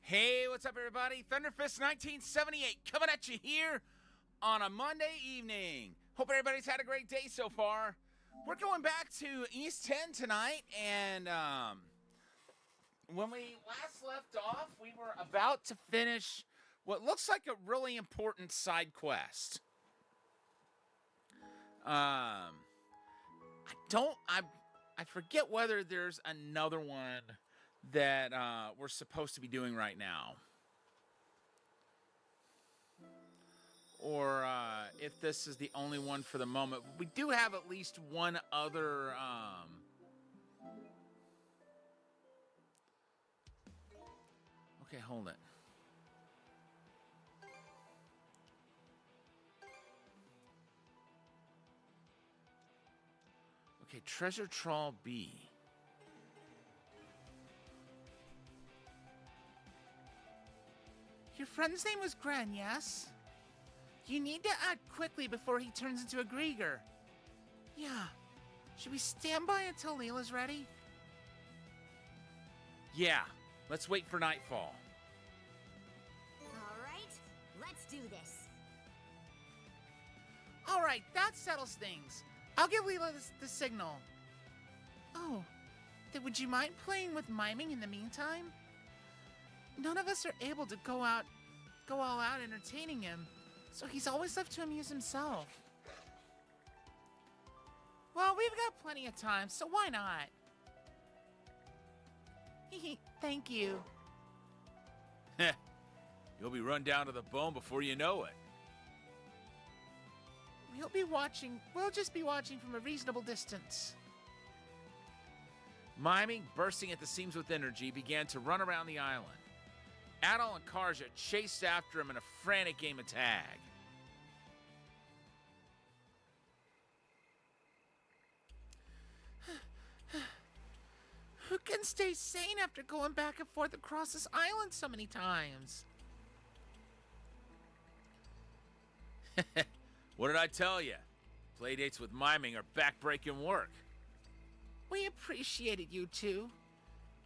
Hey, what's up, everybody? Thunderfist 1978 coming at you here on a Monday evening. Hope everybody's had a great day so far. We're going back to East 10 tonight, and when we last left off, we were about to finish what looks like a really important side quest. I forget whether there's another one that we're supposed to be doing right now, or if this is the only one for the moment. We do have at least one other okay, hold it. Okay, Treasure Trawl B. Your friend's name was Gren, yes? You need to act quickly before he turns into a Grieger. Yeah. Should we stand by until Leela's ready? Yeah, let's wait for nightfall. Alright, let's do this. Alright, that settles things. I'll give Leela the signal. Oh, then would you mind playing with miming in the meantime? None of us are able to go all out entertaining him, so he's always left to amuse himself. Well, we've got plenty of time, so why not? Thank you. Heh, you'll be run down to the bone before you know it. We'll just be watching from a reasonable distance. Miming, bursting at the seams with energy, began to run around the island. Adol and Karja chased after him in a frantic game of tag. Who can stay sane after going back and forth across this island so many times? What did I tell you? Playdates with miming are back-breaking work. We appreciated you two.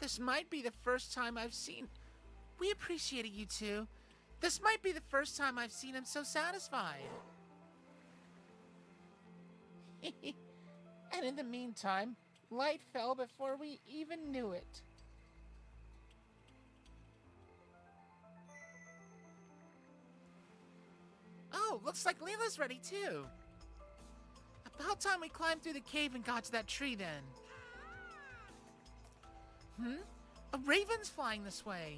This might be the first time I've seen... We appreciated you two. This might be the first time I've seen him so satisfied. And in the meantime, light fell before we even knew it. Oh, looks like Leela's ready too. About time we climbed through the cave and got to that tree then. A raven's flying this way.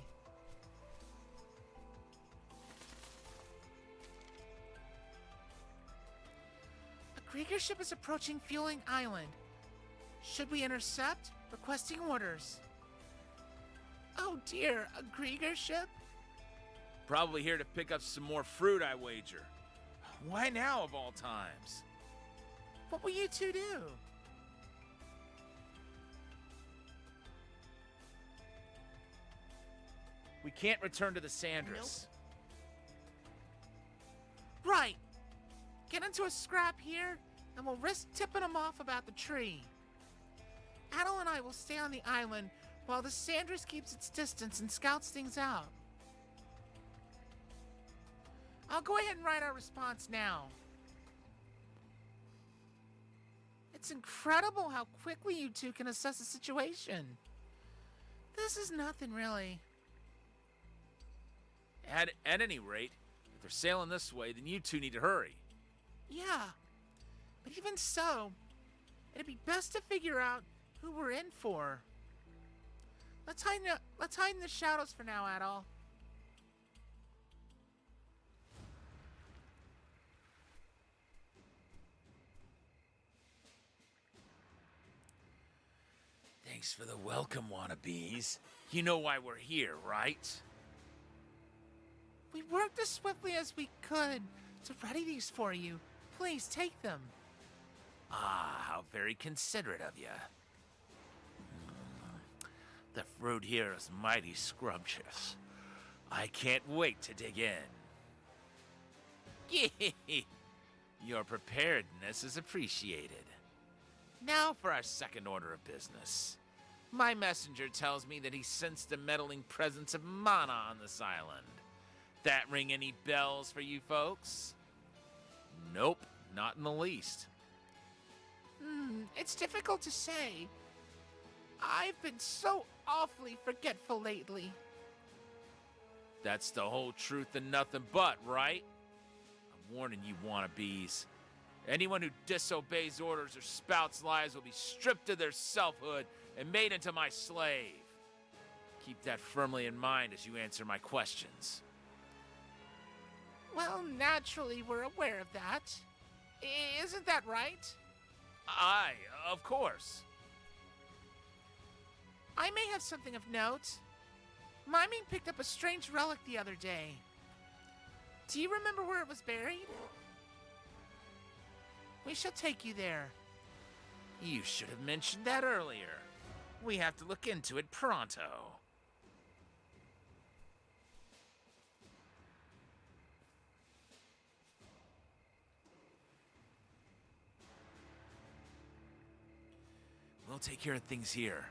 A Grieger ship is approaching Fueling Island. Should we intercept? Requesting orders. Oh dear, a Grieger ship? Probably here to pick up some more fruit, I wager. Why now, of all times? What will you two do? We can't return to the Sandras. Nope. Right. Get into a scrap here, and we'll risk tipping them off about the tree. Adol and I will stay on the island while the Sandras keeps its distance and scouts things out. I'll go ahead and write our response now. It's incredible how quickly you two can assess the situation. This is nothing, really. At any rate, if they're sailing this way, then you two need to hurry. Yeah, but even so, it'd be best to figure out who we're in for. Let's hide in the shadows for now, Adol. Thanks for the welcome, wannabes. You know why we're here, right? We worked as swiftly as we could to ready these for you. Please take them. Ah, how very considerate of you. The fruit here is mighty scrumptious. I can't wait to dig in. Your preparedness is appreciated. Now for our second order of business. My messenger tells me that he sensed the meddling presence of mana on this island. That ring any bells for you folks? Nope, not in the least. It's difficult to say. I've been so awfully forgetful lately. That's the whole truth and nothing but, right? I'm warning you wannabes. Anyone who disobeys orders or spouts lies will be stripped of their selfhood and made into my slave. Keep that firmly in mind as you answer my questions. Well, naturally, we're aware of that. Isn't that right? Aye, of course. I may have something of note. Miming picked up a strange relic the other day. Do you remember where it was buried? We shall take you there. You should have mentioned that earlier. We have to look into it pronto. We'll take care of things here.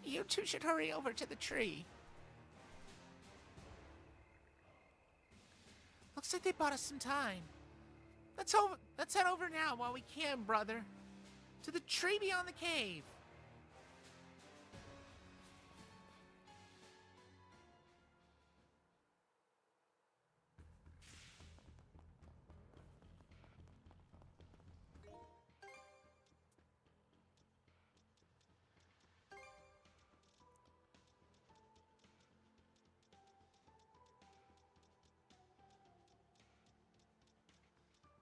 You two should hurry over to the tree. Looks like they bought us some time. Let's head over now while we can, brother. To the tree beyond the cave.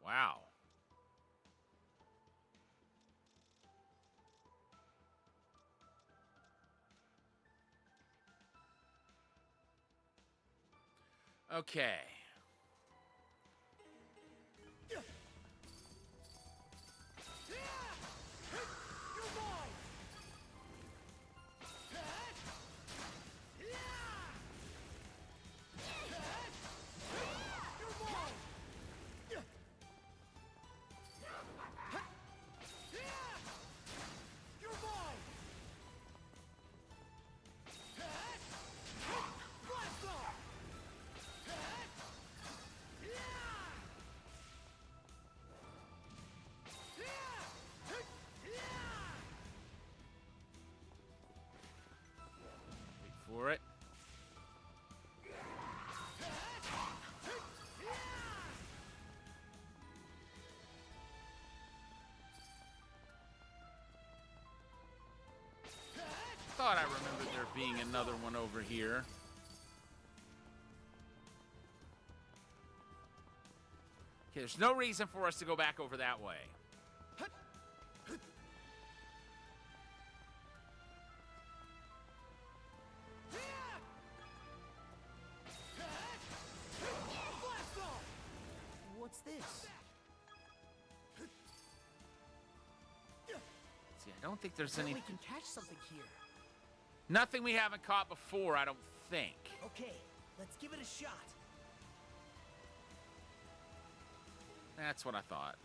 Wow. Okay. For it. Thought I remembered there being another one over here. Okay, there's no reason for us to go back over that way. What's this? See, I don't think there's Bet any... we can catch something here. Nothing we haven't caught before, I don't think. Okay, let's give it a shot. That's what I thought.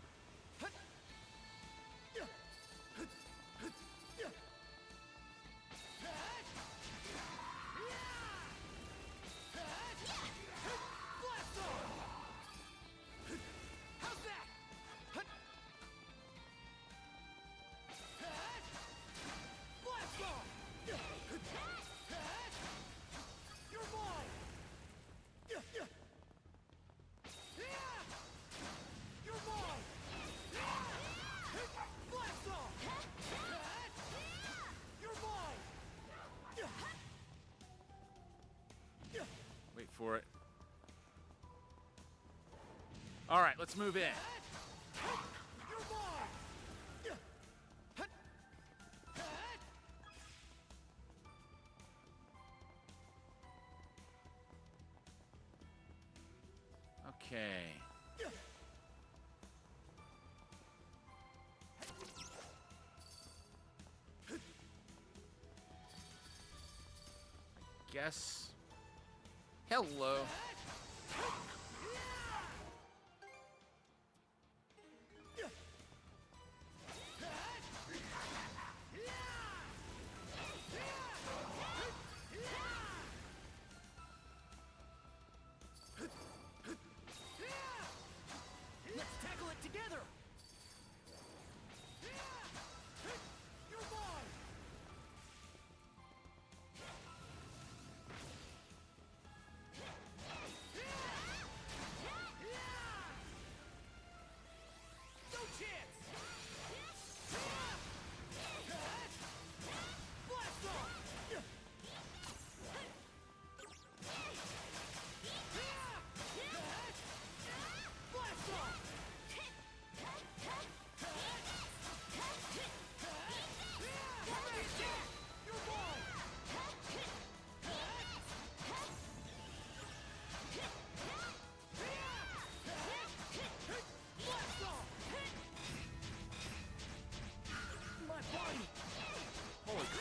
Wait for it. All right, let's move in. Okay. I guess. Hello.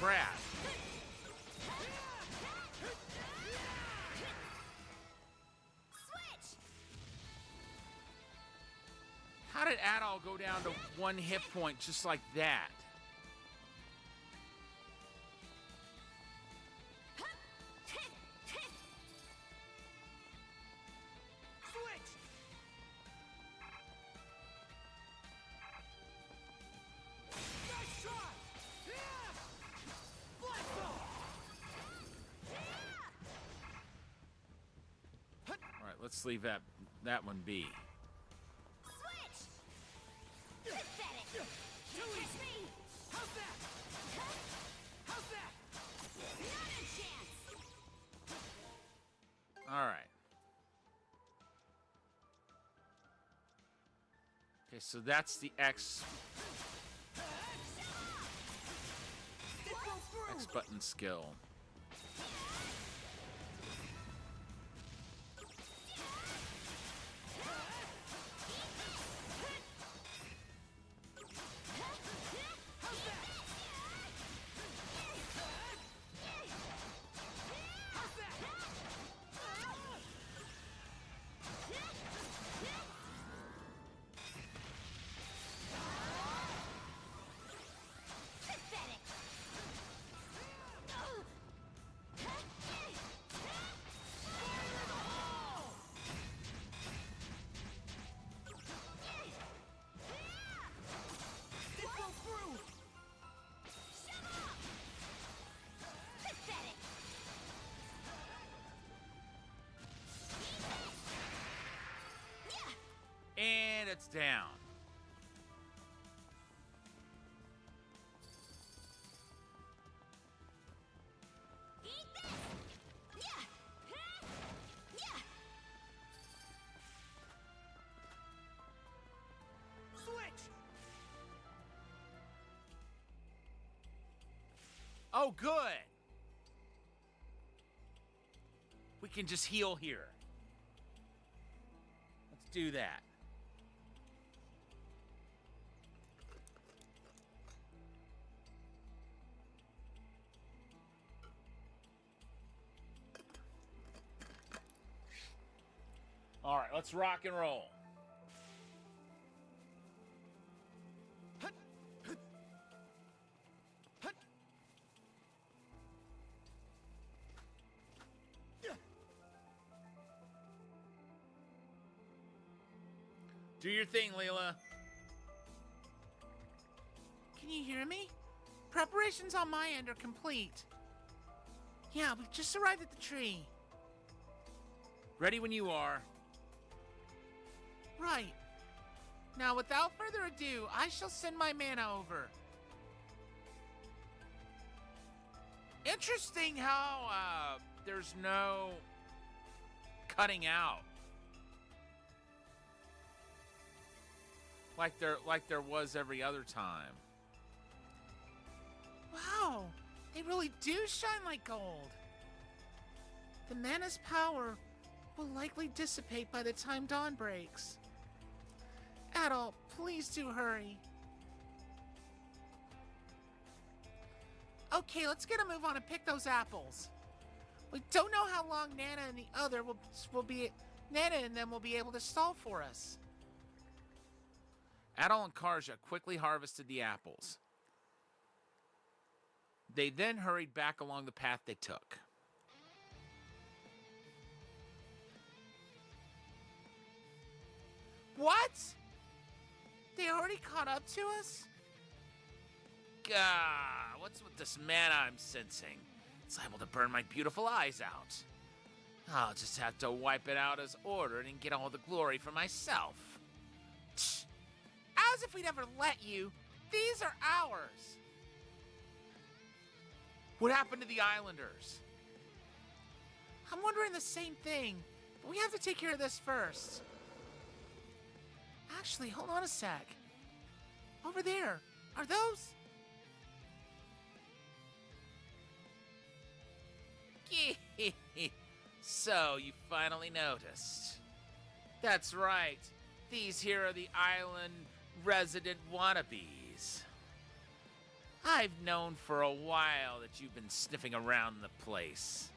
crap. Switch! How did Adol go down to 1 hit point just like that? Switch! Nice try! Yeah! Blast off! All right, let's leave that one be. Switch! Pathetic! Too Catch easy! me! How's that? How's that? Not a chance! All right. Okay, so that's the X It fell through! button skill. How's that? How's that? Pathetic! It fell through! Pathetic! And it's down. Eat this! Yeah! Yeah! Switch! Oh, good. We can just heal here. Let's do that. All right, let's rock and roll. Hut! Hut! Hut! Yeah! Do your thing, Leela. Can you hear me? Preparations on my end are complete. Yeah, we just arrived at the tree. Ready when you are. Right. Now, without further ado, I shall send my mana over. Interesting how there's no cutting out. Like there was every other time. Wow, they really do shine like gold. The mana's power will likely dissipate by the time dawn breaks. Adol, please do hurry. Okay, let's get a move on and pick those apples. We don't know how long Nana and the other Nana and them will be able to stall for us. Adol and Karja quickly harvested the apples. They then hurried back along the path they took. What? They already caught up to us? Gah, what's with this mana I'm sensing? It's liable to burn my beautiful eyes out. I'll just have to wipe it out as ordered and get all the glory for myself. Tch. As if we'd ever let you. These are ours. What happened to the Islanders? I'm wondering the same thing, but we have to take care of this first. Actually, hold on a sec. Over there, are those? So, you finally noticed. That's right. These here are the island resident wannabes. I've known for a while that you've been sniffing around the place.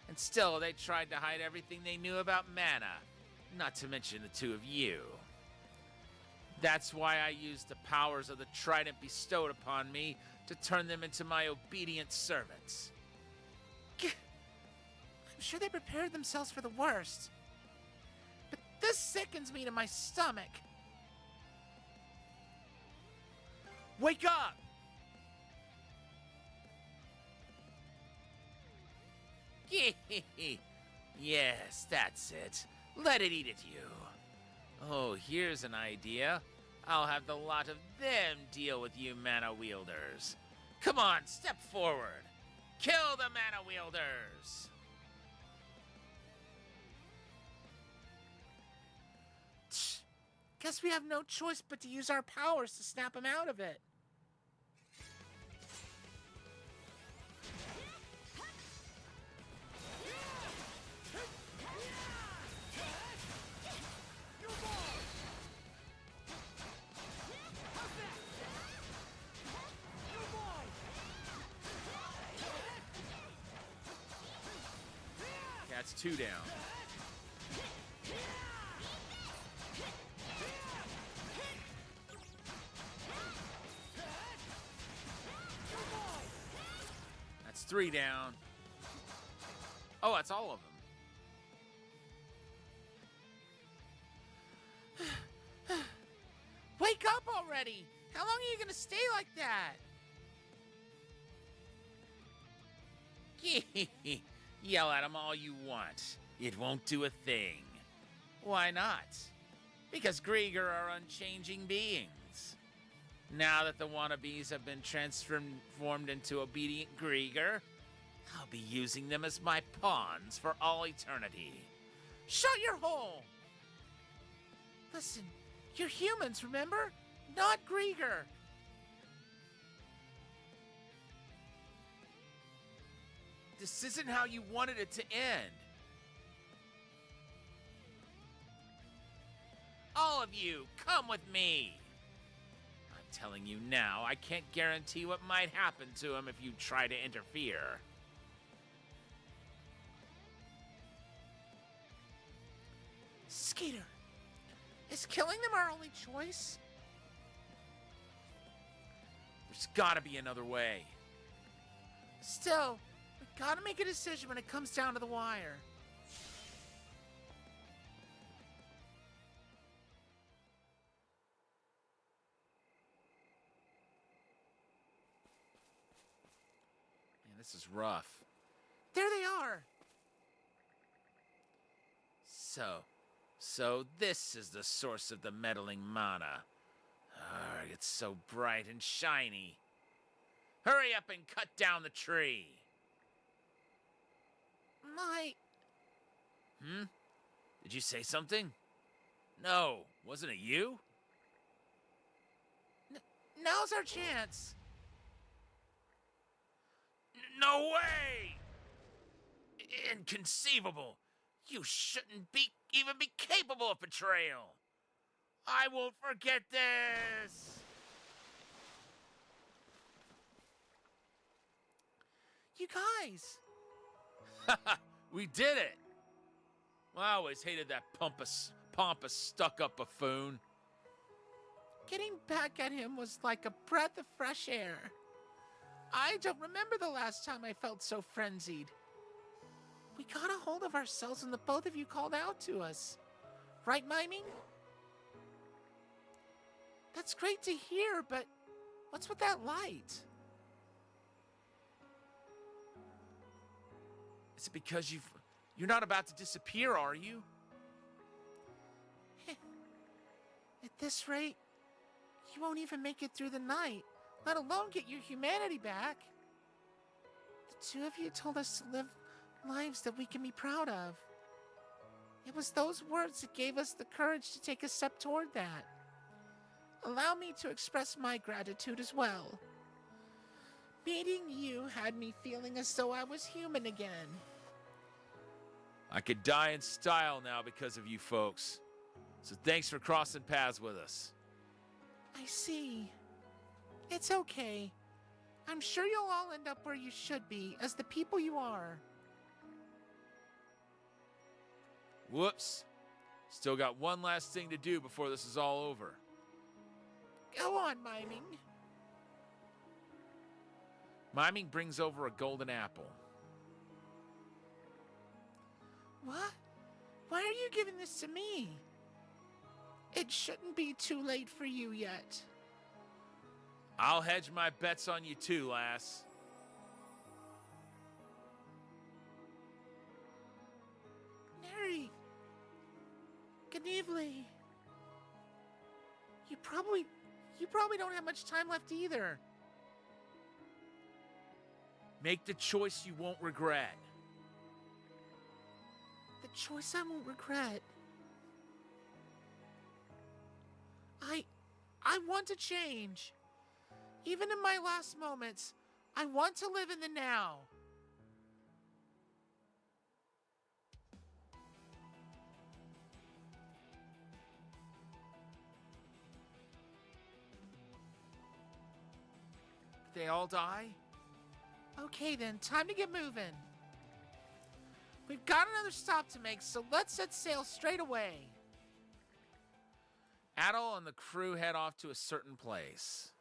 And still, they tried to hide everything they knew about mana, not to mention the two of you. That's why I used the powers of the trident bestowed upon me to turn them into my obedient servants. I'm sure they prepared themselves for the worst. But this sickens me to my stomach. Wake up! Yes, that's it. Let it eat at you. Oh, here's an idea. I'll have the lot of them deal with you mana wielders. Come on, step forward. Kill the mana wielders. Guess we have no choice but to use our powers to snap him out of it. That's 2 down. That's 3 down. Oh, that's all of them. Wake up already! How long are you gonna stay like that? Yell at them all you want. It won't do a thing. Why not? Because Grieger are unchanging beings. Now that the wannabes have been transformed into obedient Grieger, I'll be using them as my pawns for all eternity. Shut your hole! Listen, you're humans, remember? Not Grieger. This isn't how you wanted it to end. All of you, come with me. I'm telling you now, I can't guarantee what might happen to him if you try to interfere. Skeeter, is killing them our only choice? There's gotta be another way. Still, we gotta make a decision when it comes down to the wire. Man, this is rough. There they are. So this is the source of the meddling mana. Arrgh, it's so bright and shiny. Hurry up and cut down the tree. Did you say something? No, wasn't it you? Now's our chance. No way! Inconceivable. You shouldn't even be capable of betrayal. I won't forget this. You guys. We did it. Well, I always hated that pompous, stuck-up buffoon. Getting back at him was like a breath of fresh air. I don't remember the last time I felt so frenzied. We got a hold of ourselves when the both of you called out to us. Right, Miming? That's great to hear, but what's with that light? Is it because you're not about to disappear, are you? At this rate, you won't even make it through the night, let alone get your humanity back. The two of you told us to live lives that we can be proud of. It was those words that gave us the courage to take a step toward that. Allow me to express my gratitude as well. Meeting you had me feeling as though I was human again. I could die in style now because of you folks. So thanks for crossing paths with us. I see. It's okay. I'm sure you'll all end up where you should be, as the people you are. Whoops. Still got one last thing to do before this is all over. Go on, Miming. Miming brings over a golden apple. What? Why are you giving this to me? It shouldn't be too late for you yet. I'll hedge my bets on you too, lass. Neri. Gnivli. You probably don't have much time left either. Make the choice you won't regret. The choice I won't regret. I want to change. Even in my last moments, I want to live in the now. They all die? Okay then, time to get moving. We've got another stop to make, so let's set sail straight away. Adol and the crew head off to a certain place.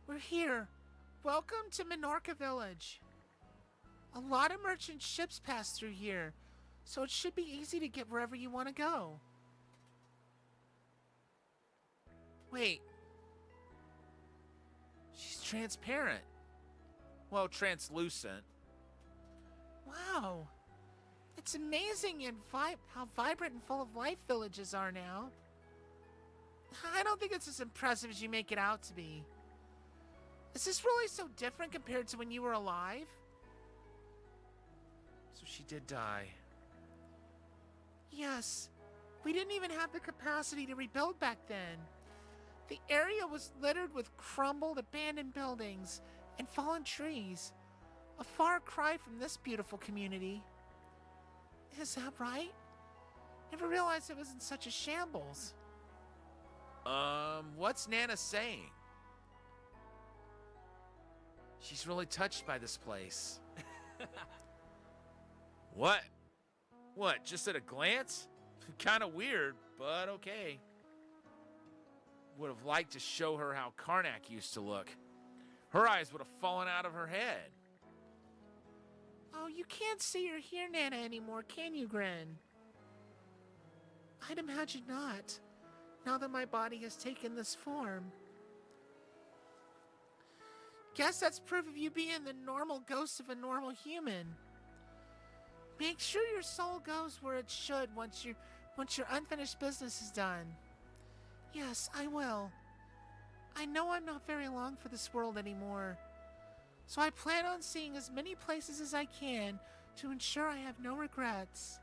We're here. Welcome to Minorca Village. A lot of merchant ships pass through here, so it should be easy to get wherever you want to go. Wait. She's transparent. Well, translucent. Wow. It's amazing how vibrant and full of life villages are now. I don't think it's as impressive as you make it out to be. Is this really so different compared to when you were alive? So she did die. Yes. We didn't even have the capacity to rebuild back then. The area was littered with crumbled, abandoned buildings and fallen trees. A far cry from this beautiful community. Is that right? Never realized it was in such a shambles. What's Nana saying? She's really touched by this place. What? What, just at a glance? Kind of weird, but okay. Would have liked to show her how Karnak used to look. Her eyes would have fallen out of her head. Oh, you can't see or hear Nana anymore, can you, Gren? I'd imagine not, now that my body has taken this form. Guess that's proof of you being the normal ghost of a normal human. Make sure your soul goes where it should once your unfinished business is done. Yes, I will. I know I'm not very long for this world anymore, so I plan on seeing as many places as I can to ensure I have no regrets.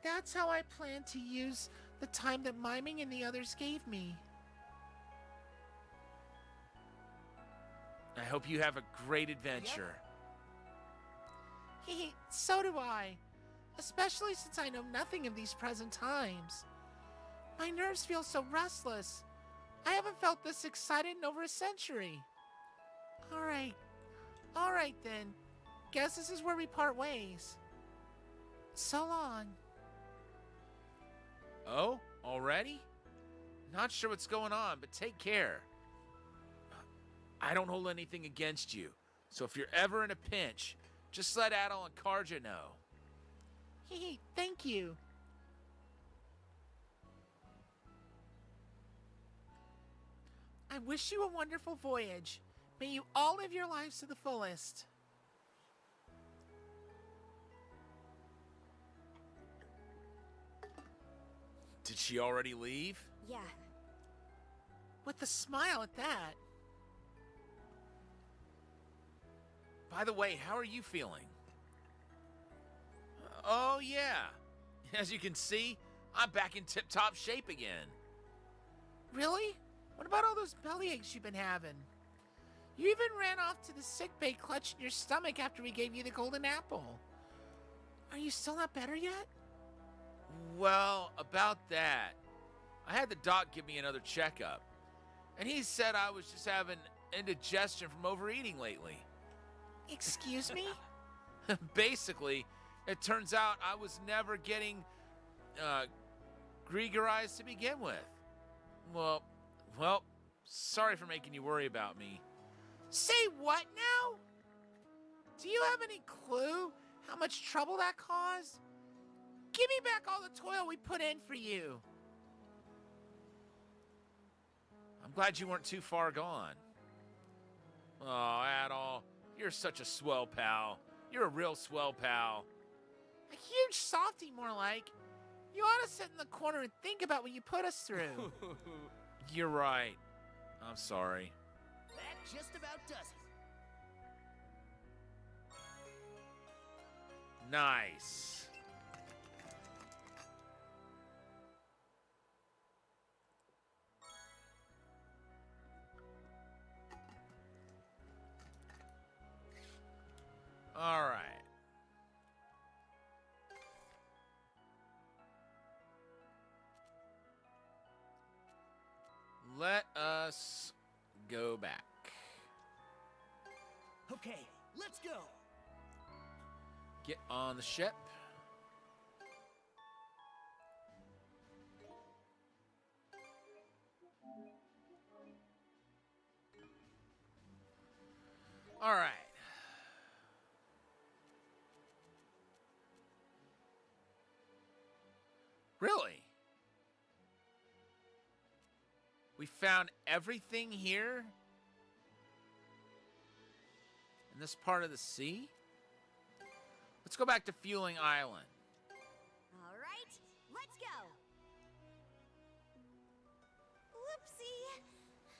That's how I plan to use the time that Miming and the others gave me. I hope you have a great adventure. Hehe, so do I. Especially since I know nothing of these present times. My nerves feel so restless. I haven't felt this excited in over a century. Alright then. Guess this is where we part ways. So long. Oh, already? Not sure what's going on, but take care. I don't hold anything against you, so if you're ever in a pinch, just let Adol and Karja know. Hehe, thank you. I wish you a wonderful voyage. May you all live your lives to the fullest. Did she already leave? Yeah. With a smile at that. By the way, how are you feeling? Oh, yeah. As you can see, I'm back in tip-top shape again. Really? What about all those belly aches you've been having? You even ran off to the sickbay clutching your stomach after we gave you the golden apple. Are you still not better yet? Well, about that, I had the doc give me another checkup, and he said I was just having indigestion from overeating lately. Excuse me? Basically, it turns out I was never getting Gregorized to begin with. Well, sorry for making you worry about me. Say what now? Do you have any clue how much trouble that caused? Give me back all the toil we put in for you. I'm glad you weren't too far gone. Oh, Adol, you're such a swell pal. You're a real swell pal. A huge softy, more like. You ought to sit in the corner and think about what you put us through. You're right. I'm sorry. That just about does it. Nice. All right. Let us go back. Okay, let's go. Get on the ship. All right. Really? We found everything here? In this part of the sea? Let's go back to Fueling Island. All right, let's go. Whoopsie.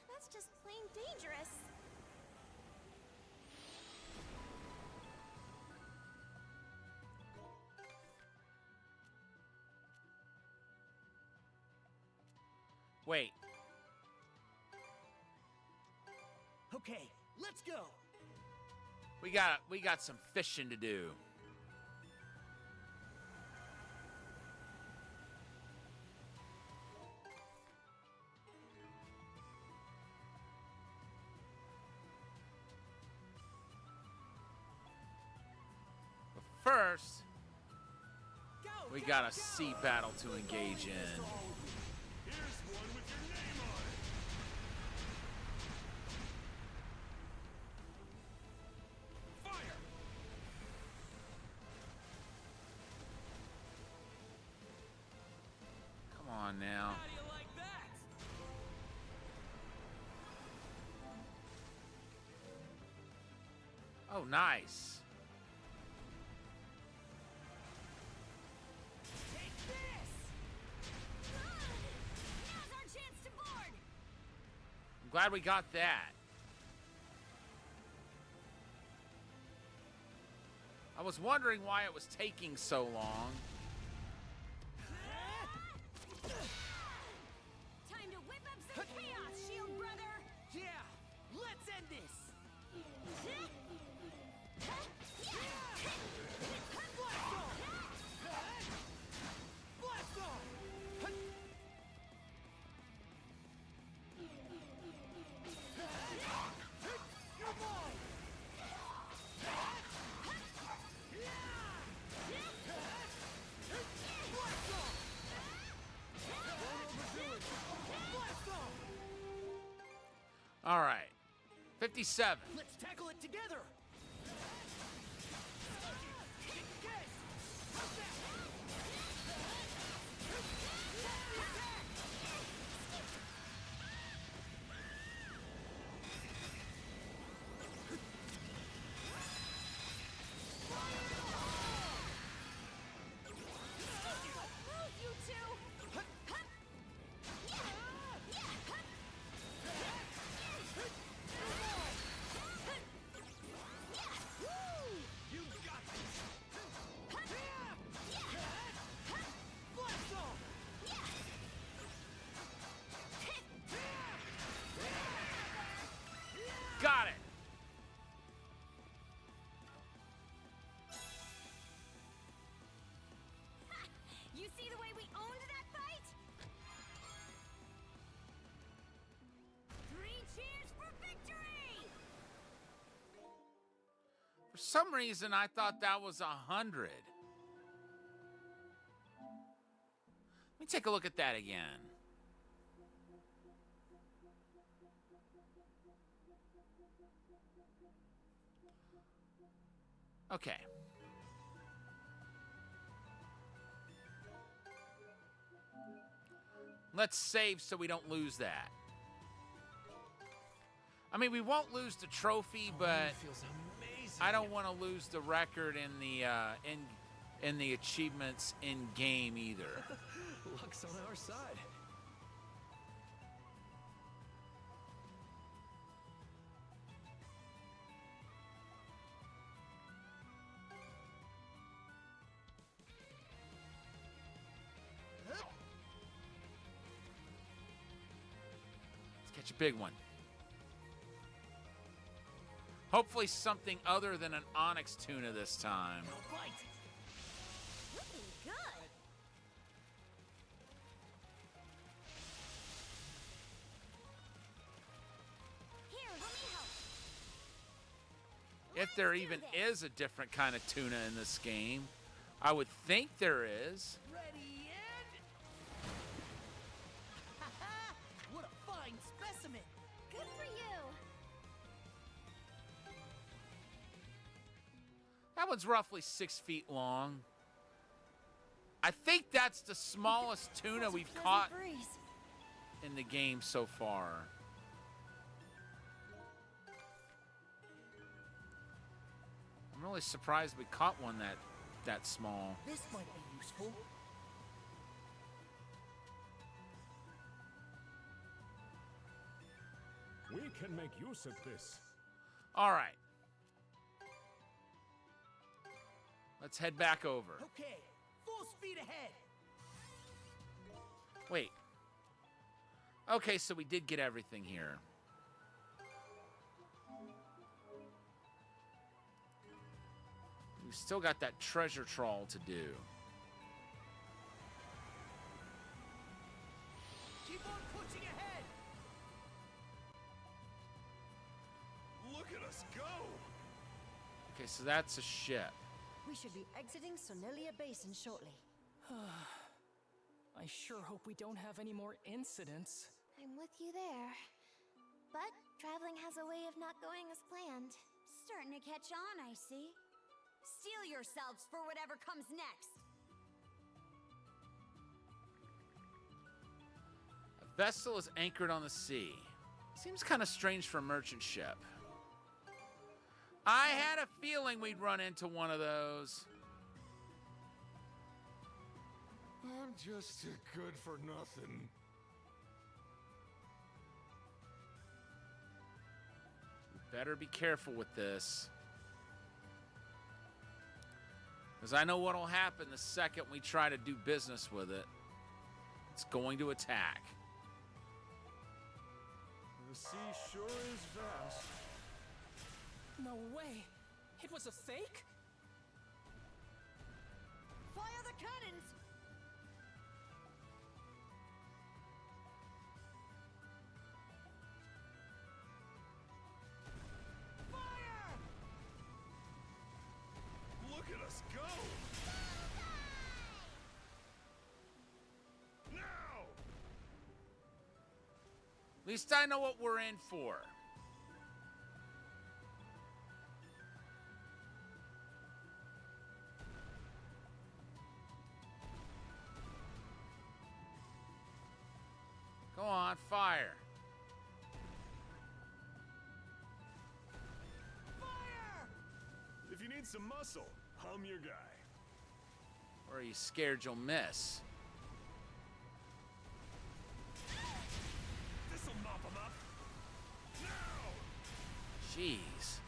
That's just plain dangerous. Wait, Okay, let's go. we got some fishing to do. But first, Go. we go, got a go. sea battle to engage in. Here's one with your name on it. Fire! Come on now. How do you like that? Oh, nice. Take this. Now's our chance to board. I'm glad we got that. I was wondering why it was taking so long. Time to whip up some chaos, shield brother. Yeah, let's end this. Blast off. Blast off. You're mine. Blast off. Don't overdo it. Blast off. All right. 57. Let's tackle it together. Okay. How's that? Move, you two. some reason, I thought that was 100. Let me take a look at that again. Okay. Let's save so we don't lose that. I mean, we won't lose the trophy, but It feels amazing. I don't want to lose the record in the achievements in game either. Luck's on our side. Let's catch a big one. Hopefully something other than an onyx tuna this time. Fight! Looking good. Here, let me help. If there Let's do even this. is a different kind of tuna in this game. I would think there is. Ready and... What a fine specimen! Good for you. That one's roughly 6 feet long. I think that's the smallest tuna we've caught Breeze. in the game so far. I'm really surprised we caught one that small. This might be useful. We can make use of this. All right. Let's head back over. Okay, full speed ahead. Wait. Okay, so we did get everything here. We've still got that treasure trawl to do. Keep on pushing ahead. Look at us go! Okay, so that's a ship. We should be exiting Sonelia Basin shortly. I sure hope we don't have any more incidents. I'm with you there. But traveling has a way of not going as planned. Starting to catch on, I see. Steel yourselves for whatever comes next. A vessel is anchored on the sea. Seems kind of strange for a merchant ship. I had a feeling we'd run into one of those. I'm just too good for nothing. We better be careful with this. Because I know what'll happen the second we try to do business with it. It's going to attack. The sea sure is vast. No way! It was a fake? Fire the cannons! Look at us go! Now! At least I know what we're in for. Go on, fire. If you need some muscle, I'm your guy. Or are you scared you'll miss? This'll mop 'em up. Now! Jeez.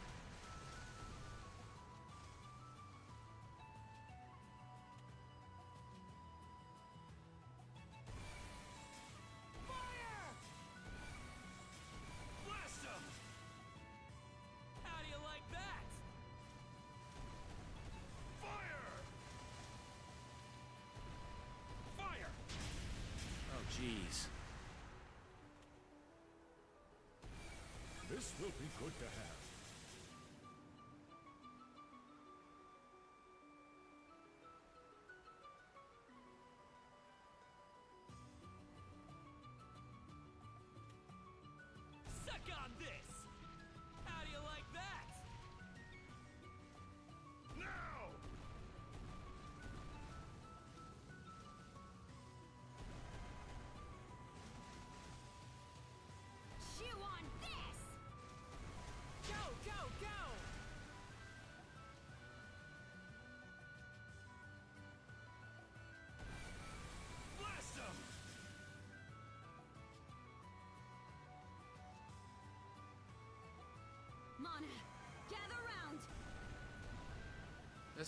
Blast 'em! How do you like that? Fire! Fire! Oh, jeez. This will be good to have.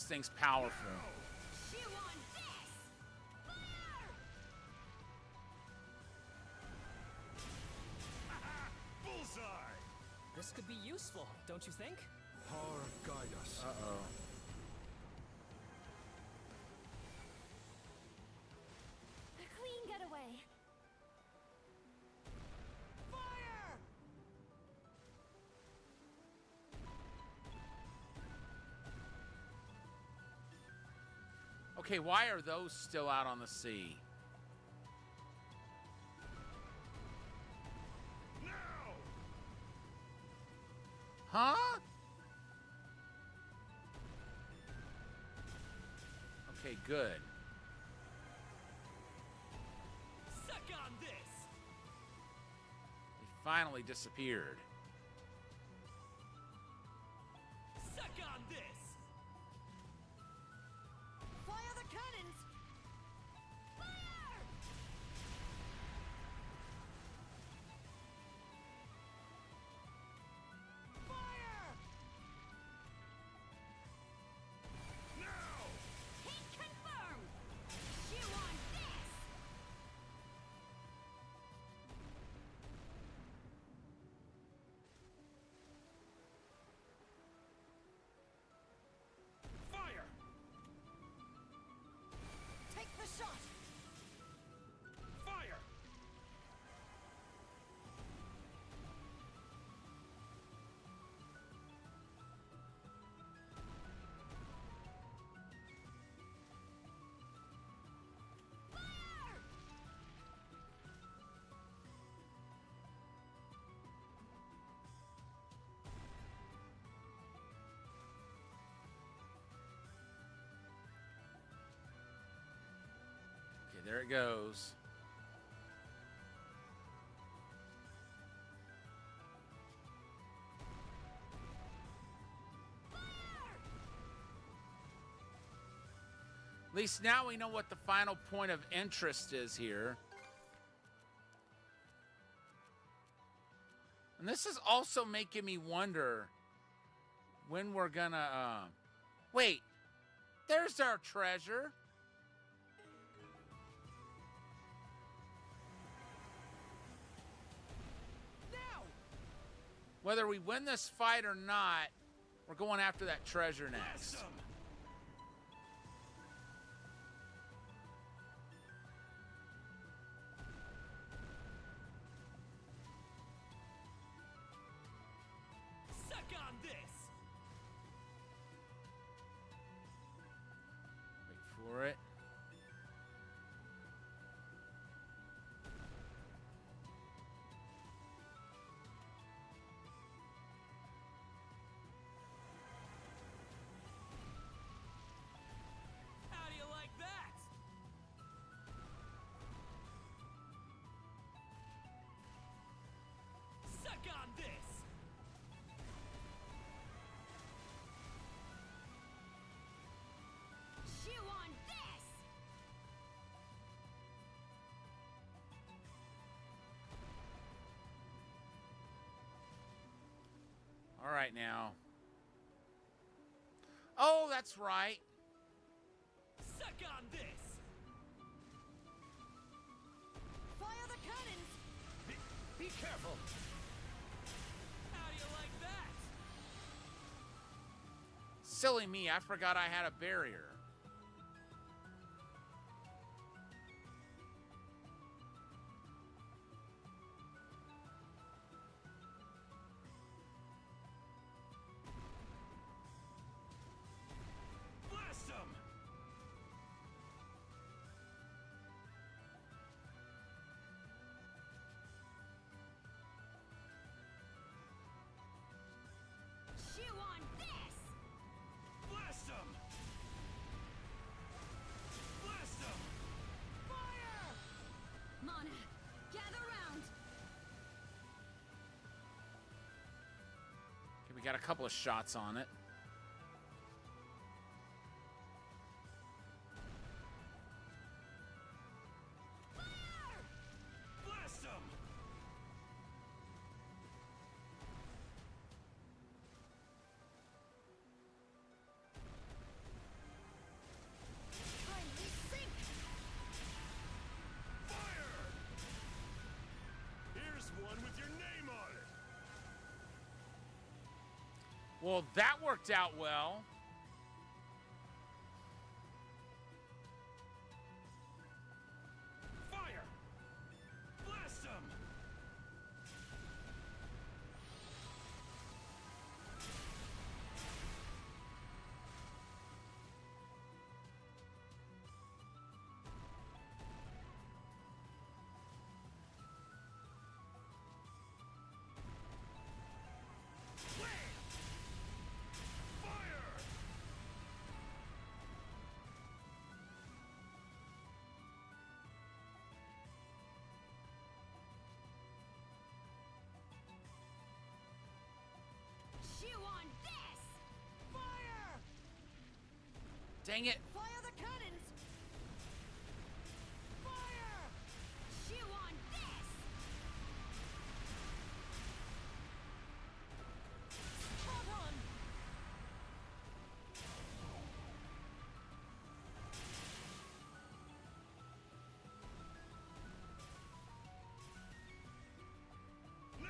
this thing's powerful. Chew on this! Fire! Bullseye! This could be useful, don't you think? Har guide us. Uh-oh. A clean getaway. Fire! Okay, why are those still out on the sea? Now! Huh? Okay, good. Suck on this! They finally disappeared. Suck on this! Fire the cannons! Fire! Fire! Now! Hit confirmed! Chew on this! Fire! Take the shot! Fire! Okay, there it goes. At least now we know what the final point of interest is here. And this is also making me wonder when we're gonna, wait, there's our treasure. Now! Whether we win this fight or not, we're going after that treasure next. Blast 'em! Suck on this! Wait for it. How do you like that? Suck on this! Chew on this! All right now. Oh, that's right. Suck on this! Fire the cannons! Be careful! How do you like that? Silly me, I forgot I had a barrier. Blast 'em! Chew on this! Blast 'em! Blast 'em! Fire! Mana, gather round! Okay, we got a couple of shots on it. Blast 'em! Well, that worked out well. Fire! Blast him! Fire! Chew on this! Fire! Dang it. Fire the cannons! Fire! Chew on this! Spot on! Now!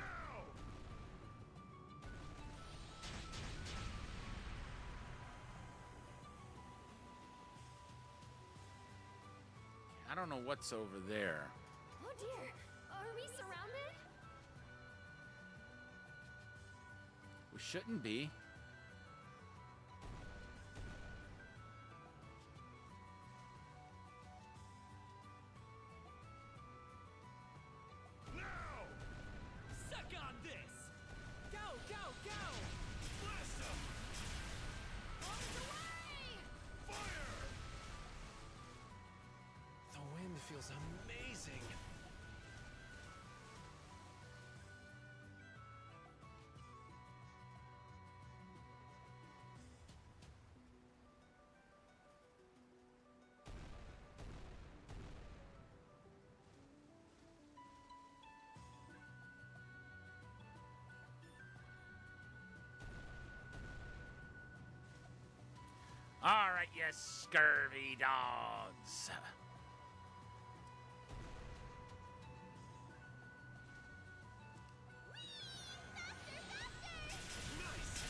I don't know what's over there. Oh dear, are we surrounded? We shouldn't be. Now! Suck on this! Go, go, go! Blast him! Bombs away! Fire! The wind feels amazing. All right, you scurvy dogs. Nice!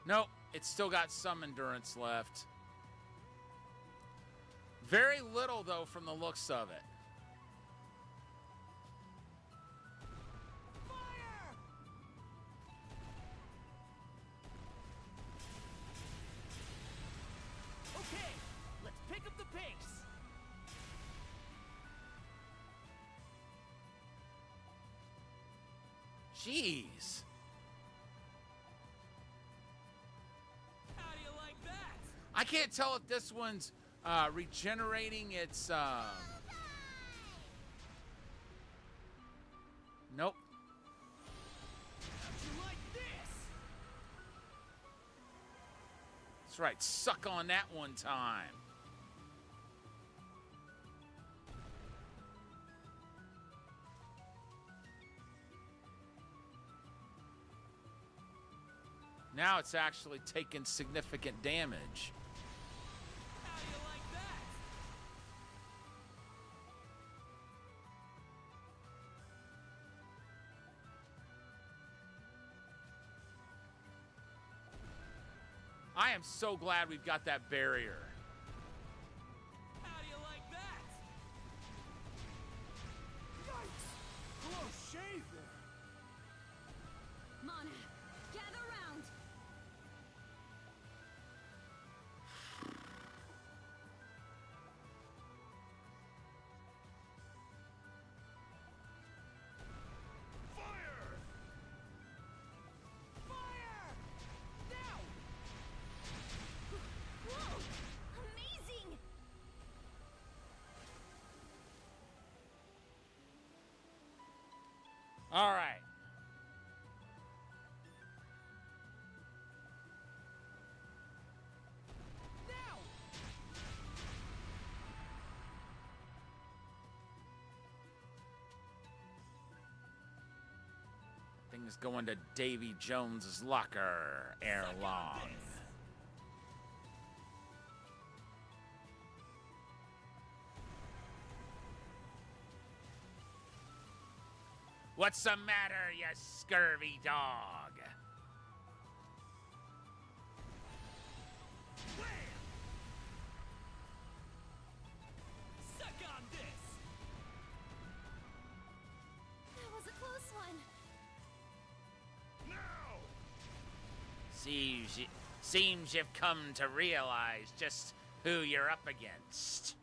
Nope, it's still got some endurance left. Very little, though, from the looks of it. Fire! Okay, let's pick up the pace. Jeez. How do you like that? I can't tell if this one's regenerating its... Nope. How'd you like this? That's right. Suck on that one time. Now it's actually taken significant damage. How do you like that? I am so glad we've got that barrier. How do you like that? Close shave there! Mana, gather round! Fire! Fire! Now! Whoa! Amazing! All right. Now! Things going to Davy Jones's locker ere Suck on long. this. What's the matter, you scurvy dog? Suck on this! That was a close one. Now! Seems you've come to realize just who you're up against.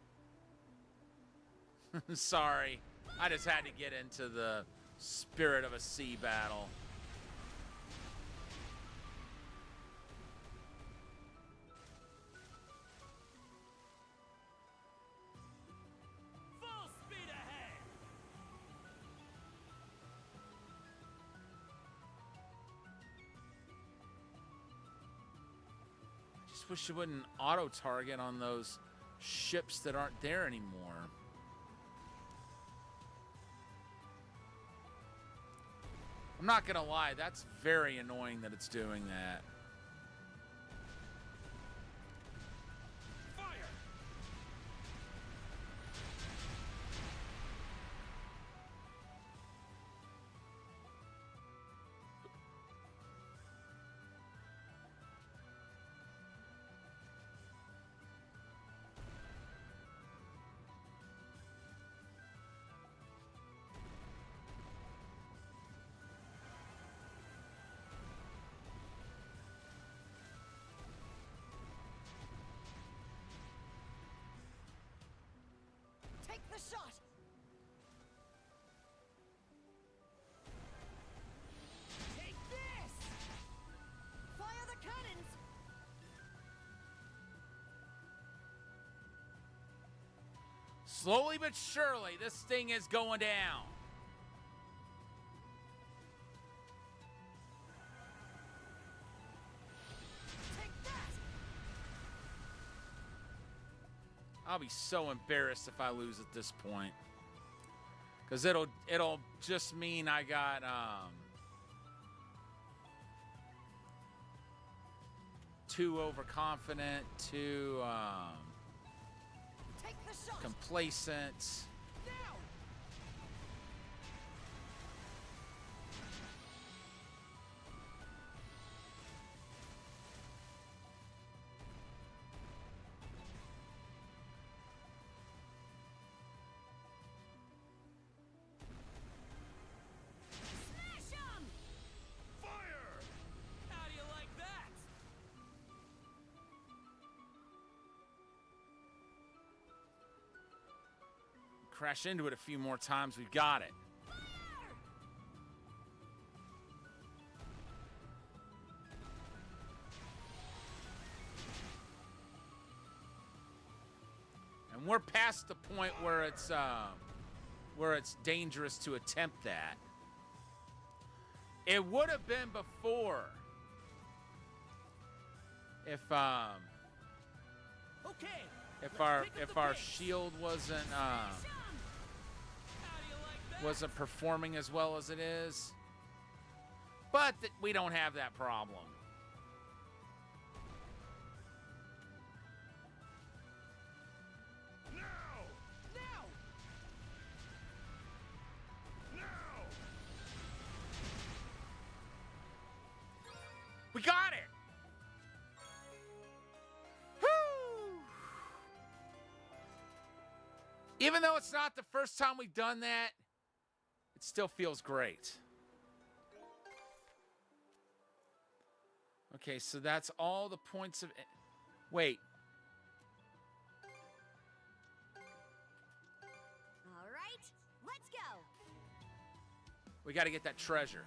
Sorry, I just had to get into the spirit of a sea battle. Full speed ahead! I just wish it wouldn't auto-target on those ships that aren't there anymore. I'm not gonna lie, that's very annoying that it's doing that. Fire! Take the shot! Take this! Fire the cannons! Slowly but surely, this thing is going down. Take that! I'll be so embarrassed if I lose at this point. Because it'll just mean I got too overconfident, too Take the shot! complacent. Now! Smash 'em! Fire! How do you like that? Crash into it a few more times, we've got it. And we're past the point where it's dangerous to attempt that. It would have been before if Okay. if let's our pick up if the our pace. shield wasn't How do you like that? wasn't performing as well as it is. But we don't have that problem. Now! Now! Now! We got it! Woo! Even though it's not the first time we've done that, it still feels great. Okay, so that's all the points of... Wait. All right, let's go! We got to get that treasure.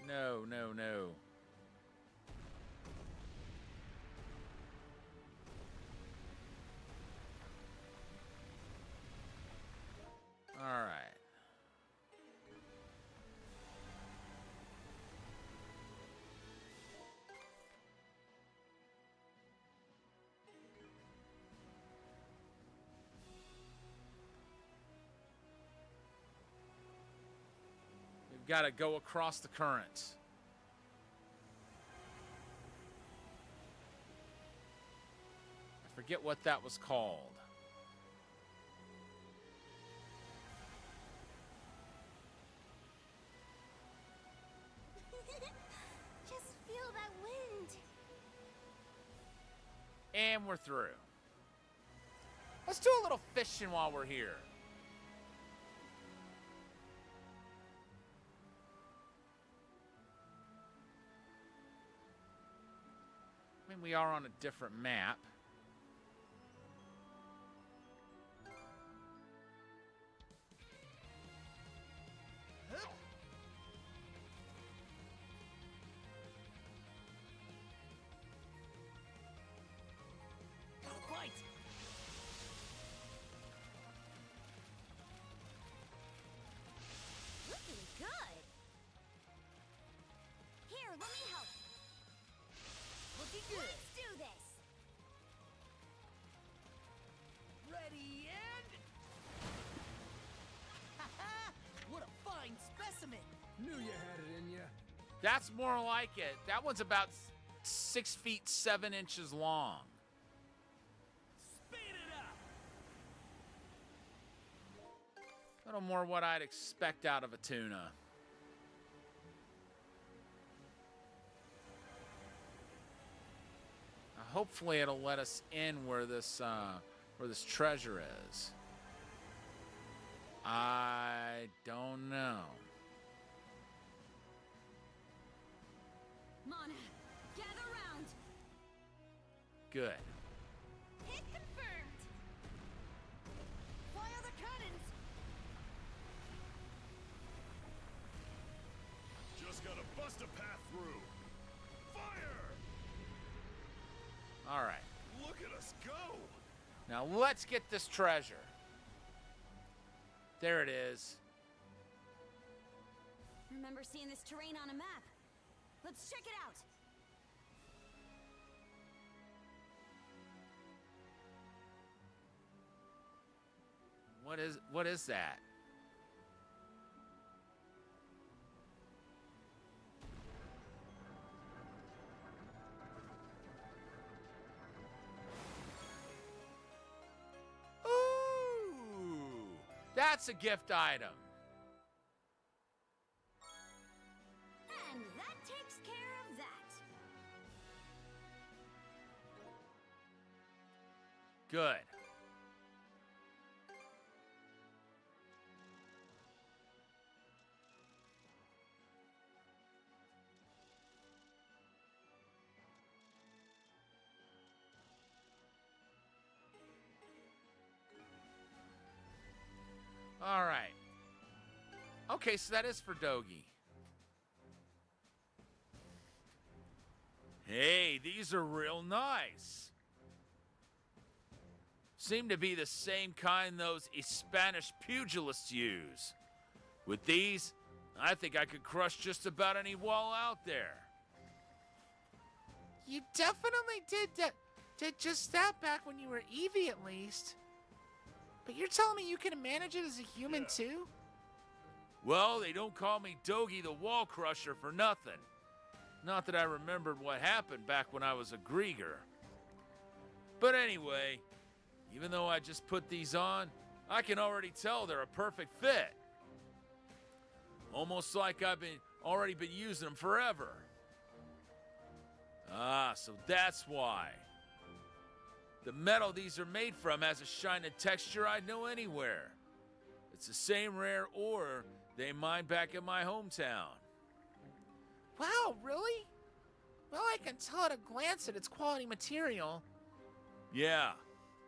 No, no, no. All right. We've got to go across the current. Forget what that was called. Just feel that wind. And we're through. Let's do a little fishing while we're here. I mean, we are on a different map. Fight! Looking good. Here, let me help. Looking good! Let's do this. Ready and... What a fine specimen! Knew you had it in ya. That's more like it. That one's about 6 feet 7 inches long. Speed it up! A little more what I'd expect out of a tuna. Hopefully it'll let us in where this treasure is. I don't know. Mana, gather round. Good. Hit confirmed. Fire the cannons. Just gotta bust a path through. Fire! All right. Look at us go! Now let's get this treasure. There it is. Remember seeing this terrain on a map. Let's check it out. What is that? Ooh! That's a gift item. And that takes care of that. Good. All right. Okay, so that is for Dogi. Hey, these are real nice. Seem to be the same kind those Spanish pugilists use. With these, I think I could crush just about any wall out there. You definitely did just that back when you were Eevee, at least. But you're telling me you can manage it as a human, Yeah. too? Well, they don't call me Dogi the Wall Crusher for nothing. Not that I remembered what happened back when I was a Grieger. But anyway, even though I just put these on, I can already tell they're a perfect fit. Almost like I've already been using them forever. Ah, so that's why. The metal these are made from has a shine and texture I'd know anywhere. It's the same rare ore they mine back in my hometown. Wow, really? Well, I can tell at a glance at its quality material. Yeah,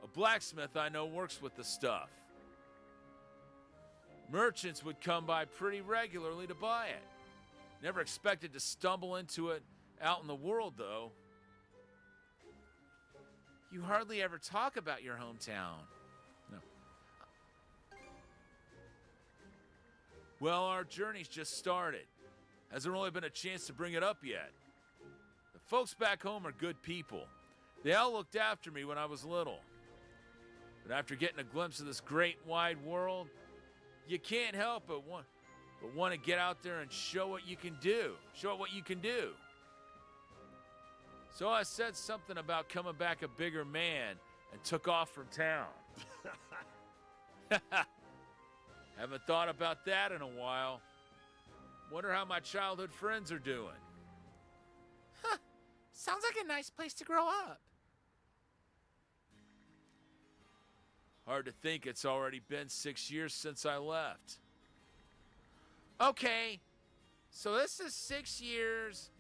a blacksmith I know works with the stuff. Merchants would come by pretty regularly to buy it. Never expected to stumble into it out in the world, though. You hardly ever talk about your hometown. No. Well, our journey's just started. Hasn't really been a chance to bring it up yet. The folks back home are good people. They all looked after me when I was little. But after getting a glimpse of this great wide world, you can't help but want to get out there and show what you can do. Show it what you can do. So I said something about coming back a bigger man and took off from town. Haven't thought about that in a while. Wonder how my childhood friends are doing. Huh. Sounds like a nice place to grow up. Hard to think it's already been 6 years since I left. Okay, so this is 6 years,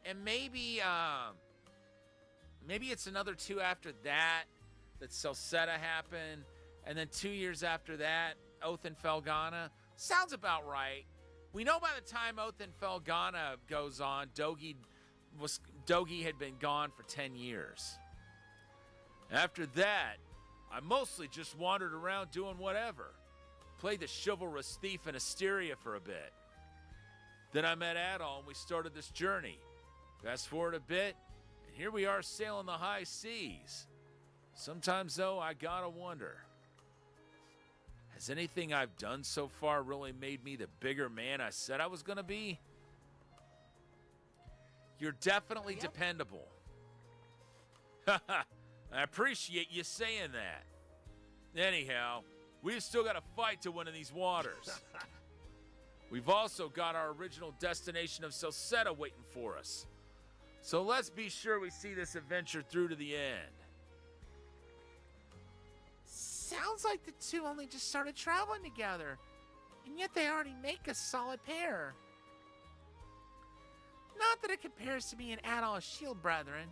and maybe it's another 2 after that Salsetta happened, and then 2 years after that, Oath and Felghana. Sounds about right. We know by the time Oath and Felghana goes on, Dogi had been gone for 10 years. After that, I mostly just wandered around doing whatever. Played the chivalrous thief in Asteria for a bit. Then I met Adol and we started this journey. Fast forward a bit, and here we are sailing the high seas. Sometimes, though, I gotta wonder, has anything I've done so far really made me the bigger man I said I was gonna be? You're definitely dependable. I appreciate you saying that. Anyhow, we've still got a fight to win in these waters. We've also got our original destination of Salsetta waiting for us. So let's be sure we see this adventure through to the end. Sounds like the two only just started traveling together, and yet they already make a solid pair. Not that it compares to me and Adol as shield brethren.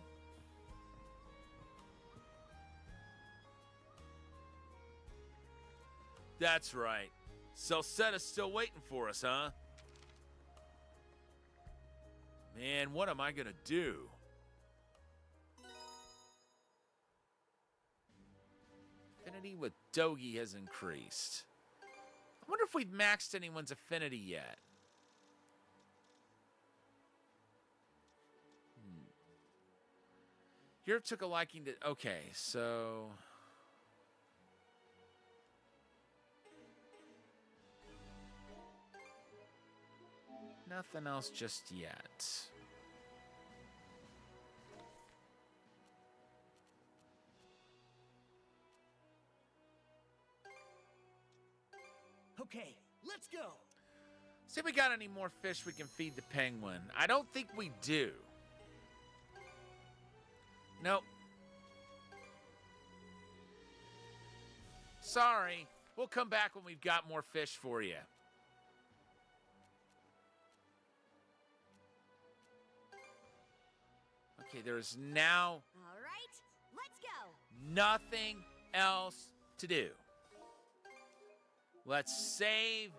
That's right. Salsetta's still waiting for us, huh? Man, what am I gonna do? Affinity with Dogi has increased. I wonder if we've maxed anyone's affinity yet. Europe took a liking to... Okay, so... Nothing else just yet. Okay, let's go. See if we got any more fish we can feed the penguin. I don't think we do. Nope. Sorry. We'll come back when we've got more fish for you. Okay, there's now All right, let's go. nothing else to do. Let's save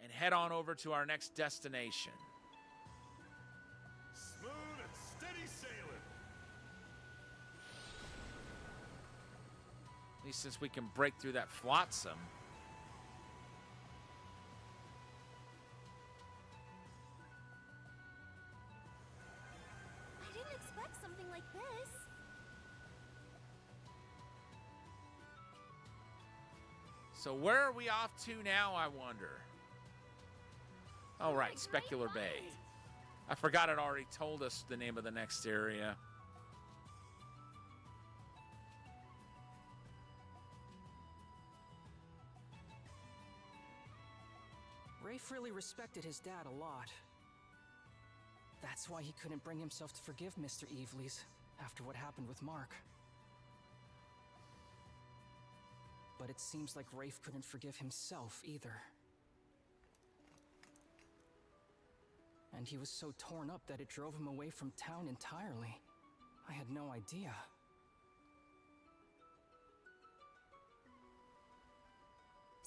and head on over to our next destination. Smooth and steady sailing. At least since we can break through that flotsam. I didn't expect something like this. So where are we off to now, I wonder? Oh, right, Specular Bay. I forgot it already told us the name of the next area. Rafe really respected his dad a lot. That's why he couldn't bring himself to forgive Mr. Eveleys after what happened with Mark. But it seems like Rafe couldn't forgive himself either. And he was so torn up that it drove him away from town entirely. I had no idea.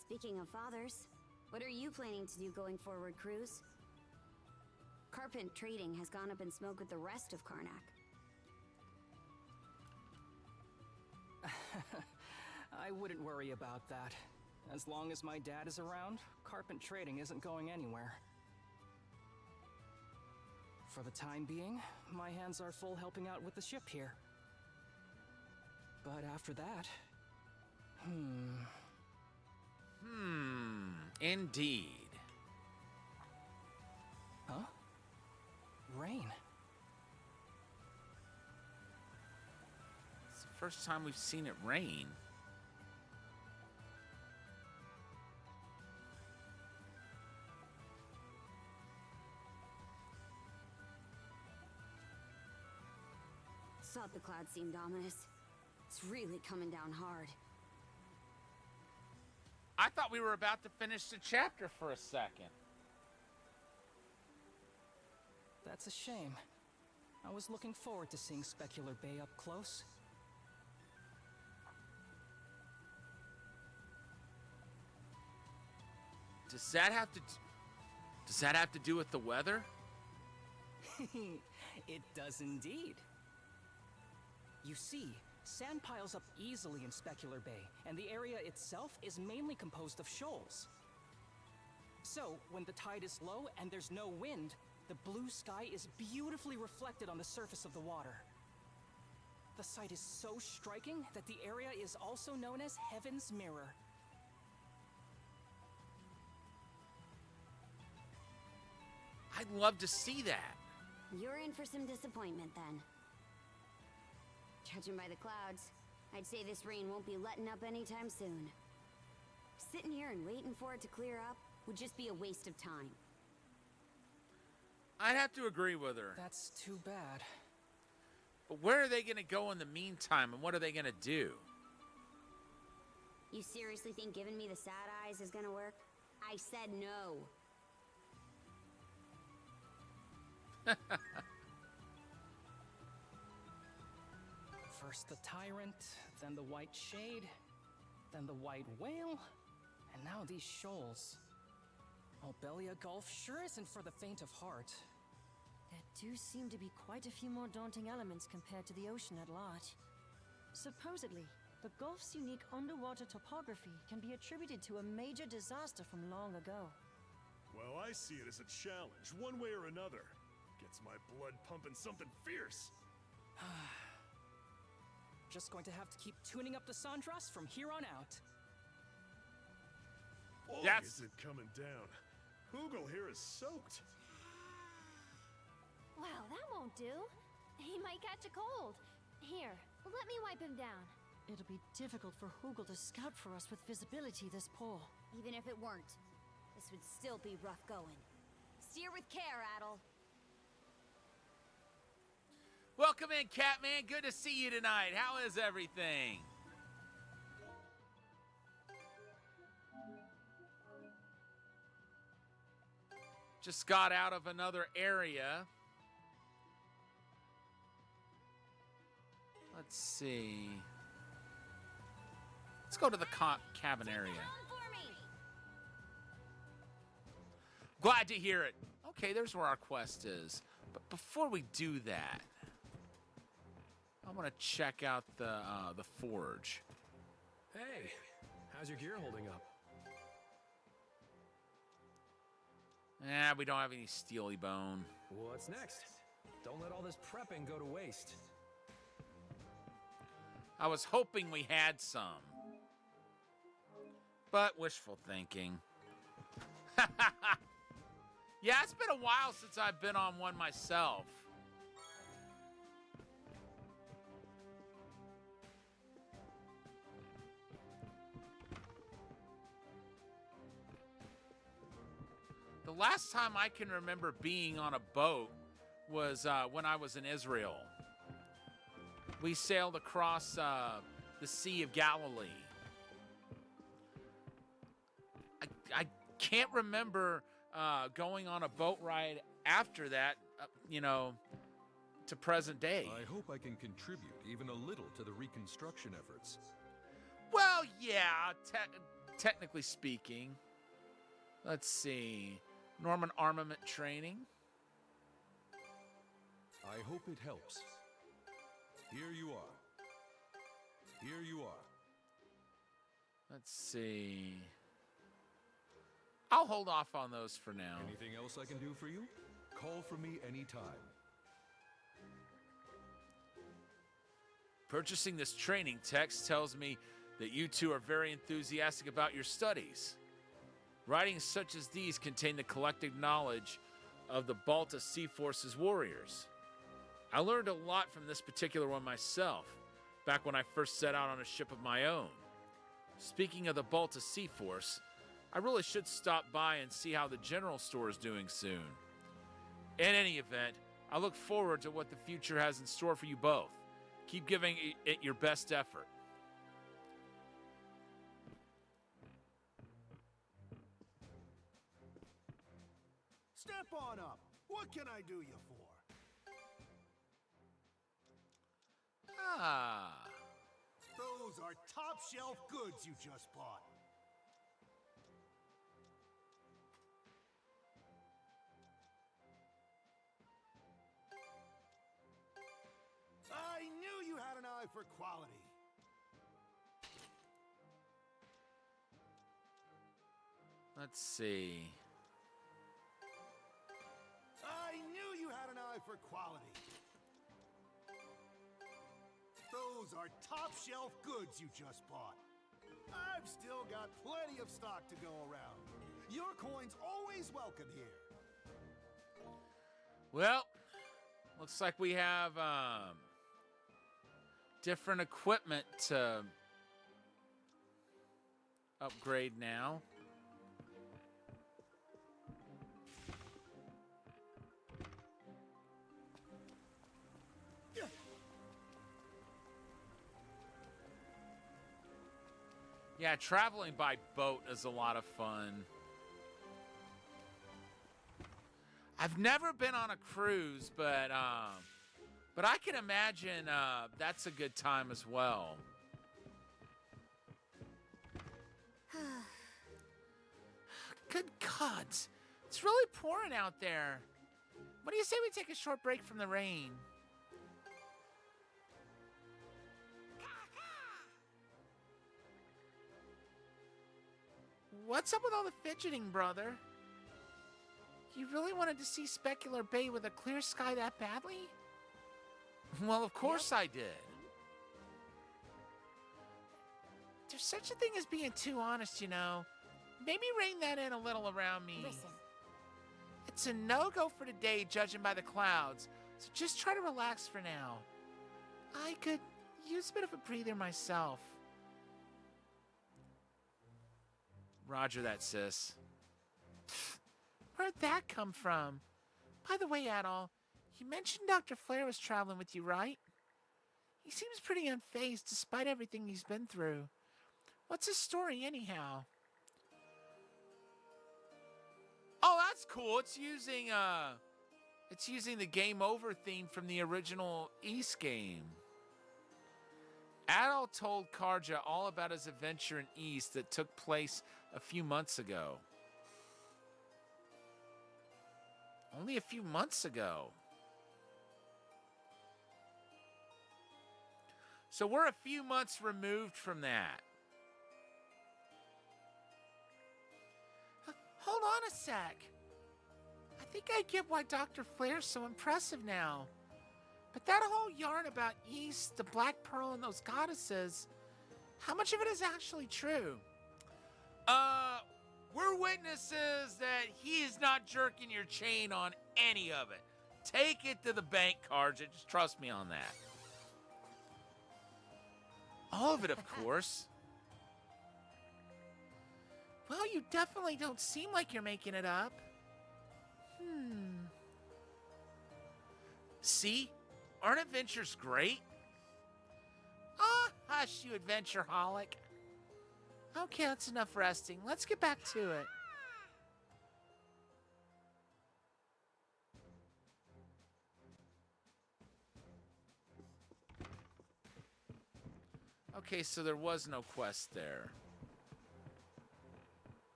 Speaking of fathers, what are you planning to do going forward, Cruz? Carpent Trading has gone up in smoke with the rest of Karnak. I wouldn't worry about that. As long as my dad is around, Carpent Trading isn't going anywhere. For the time being, my hands are full helping out with the ship here. But after that... Indeed. Huh? Rain. first time we've seen it rain. Thought the clouds seemed ominous. It's really coming down hard. I thought we were about to finish the chapter for a second. That's a shame. I was looking forward to seeing Specular Bay up close. Does that have to do with the weather? It does indeed. You see, sand piles up easily in Specular Bay, and the area itself is mainly composed of shoals. So, when the tide is low and there's no wind, the blue sky is beautifully reflected on the surface of the water. The sight is so striking that the area is also known as Heaven's Mirror. I'd love to see that. You're in for some disappointment then. Judging by the clouds, I'd say this rain won't be letting up anytime soon. Sitting here and waiting for it to clear up would just be a waste of time. I'd have to agree with her. That's too bad. But where are they going to go in the meantime, and what are they going to do? You seriously think giving me the sad eyes is gonna work? I said no. First the Tyrant, then the White Shade, then the White Whale, and now these shoals. Albelia Gulf sure isn't for the faint of heart. There do seem to be quite a few more daunting elements compared to the ocean at large. Supposedly, the Gulf's unique underwater topography can be attributed to a major disaster from long ago. Well, I see it as a challenge, one way or another. Gets my blood pumping something fierce. Just going to have to keep tuning up the Sandras from here on out. Boy, That's- is it coming down. Hoogle here is soaked. Wow, that won't do. He might catch a cold. Here, let me wipe him down. It'll be difficult for Hoogle to scout for us with visibility this poor. Even if it weren't, this would still be rough going. Steer with care, Adel. Welcome in, Catman. Good to see you tonight. How is everything? Just got out of another area. Let's see. Let's go to the cabin area. For me. Glad to hear it. Okay, there's where our quest is. But before we do that, I want to check out the forge. Hey, how's your gear holding up? We don't have any steely bone. What's next? Don't let all this prepping go to waste. I was hoping we had some. But wishful thinking. Yeah, it's been a while since I've been on one myself. The last time I can remember being on a boat was when I was in Israel. We sailed across the Sea of Galilee. I can't remember going on a boat ride after that, to present day. I hope I can contribute even a little to the reconstruction efforts. Well, yeah, technically speaking. Let's see. Norman armament training. I hope it helps. Here you are. Here you are. Let's see. I'll hold off on those for now. Anything else I can do for you? Call for me anytime. Purchasing this training text tells me that you two are very enthusiastic about your studies. Writings such as these contain the collective knowledge of the Balta Sea Force's warriors. I learned a lot from this particular one myself, back when I first set out on a ship of my own. Speaking of the Balta Sea Force, I really should stop by and see how the general store is doing soon. In any event, I look forward to what the future has in store for you both. Keep giving it your best effort. Step on up. What can I do you for? Ah. Those are top shelf goods you just bought. I knew you had an eye for quality. Let's see. I knew you had an eye for quality. Those are top shelf goods you just bought. I've still got plenty of stock to go around. Your coin's always welcome here. Well, looks like we have different equipment to upgrade now. Yeah, traveling by boat is a lot of fun. I've never been on a cruise, but I can imagine that's a good time as well. Good God, it's really pouring out there. What do you say we take a short break from the rain? What's up with all the fidgeting, brother? You really wanted to see Specular Bay with a clear sky that badly? Well, of course I did. There's such a thing as being too honest, you know. Maybe rein that in a little around me. Listen. It's a no-go for today, judging by the clouds. So just try to relax for now. I could use a bit of a breather myself. Roger that, sis. Where'd that come from? By the way, Adol, you mentioned Dr. Flare was traveling with you, right? He seems pretty unfazed despite everything he's been through. What's his story, anyhow? Oh, that's cool. It's using the Game Over theme from the original East game. Adol told Karja all about his adventure in East that took place a few months ago. Only a few months ago. So we're a few months removed from that. Hold on a sec. I think I get why Dr. Flare's so impressive now. But that whole yarn about East, the Black Pearl, and those goddesses, how much of it is actually true? We're witnesses that he is not jerking your chain on any of it. Take it to the bank, Karja. Just trust me on that. All of it, of course. Well, you definitely don't seem like you're making it up. See? Aren't adventures great? Ah, hush, you adventure-holic. Okay, that's enough resting. Let's get back to it. Okay, so there was no quest there.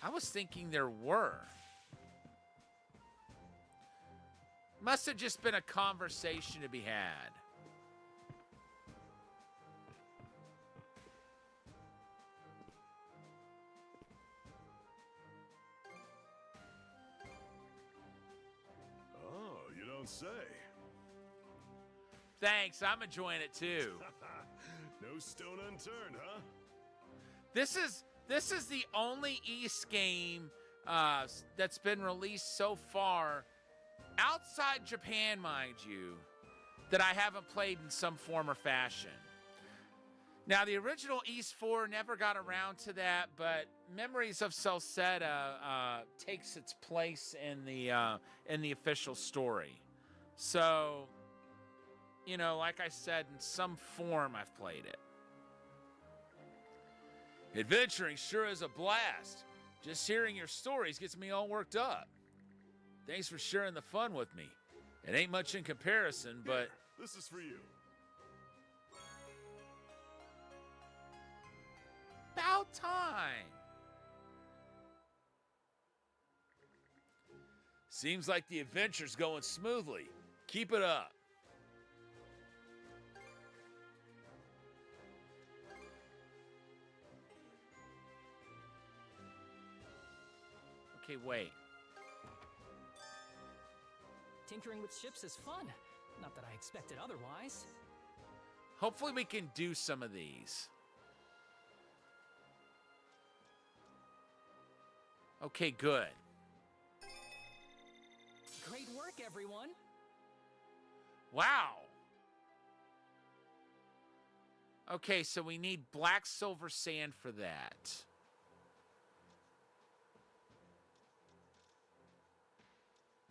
I was thinking there were. Must have just been a conversation to be had. Oh, you don't say. Thanks, I'm enjoying it too. No stone unturned, huh? This is the only East game that's been released so far outside Japan, mind you, that I haven't played in some form or fashion. Now, the original East 4 never got around to that, but Memories of Celceta takes its place in the official story. So, you know, like I said, in some form I've played it. Adventuring sure is a blast. Just hearing your stories gets me all worked up. Thanks for sharing the fun with me. It ain't much in comparison, but... This is for you. About time. Seems like the adventure's going smoothly. Keep it up. Okay, wait. Tinkering with ships is fun. Not that I expected otherwise. Hopefully we can do some of these. Okay, good. Great work, everyone. Wow. Okay, so we need black silver sand for that.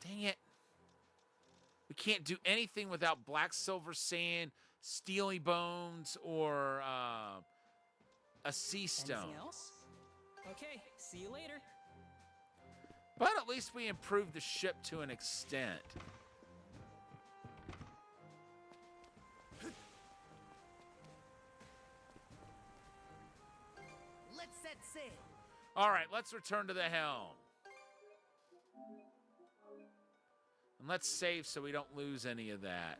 Dang it. We can't do anything without black silver sand, steely bones, or a sea stone. Anything else? Okay, see you later. But at least we improved the ship to an extent. Let's set sail. All right, let's return to the helm. And let's save so we don't lose any of that.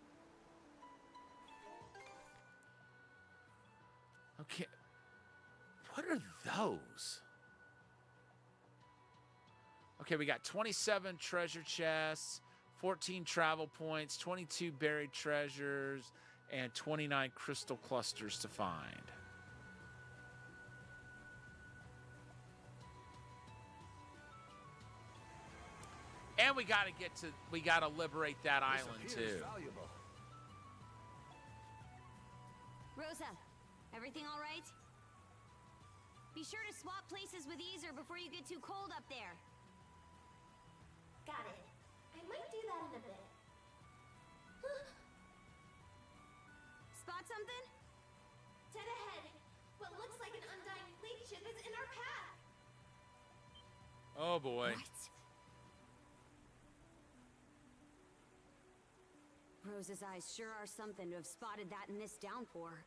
Okay. What are those? Okay, we got 27 treasure chests, 14 travel points, 22 buried treasures, and 29 crystal clusters to find. And we gotta liberate that island too. Valuable. Rosa, everything all right? Be sure to swap places with Easer before you get too cold up there. Got it. I might do that in a bit. Spot something? Dead ahead. What looks like an undying fleet ship is in our path. Oh boy. What? Rosa's eyes sure are something to have spotted that in this downpour.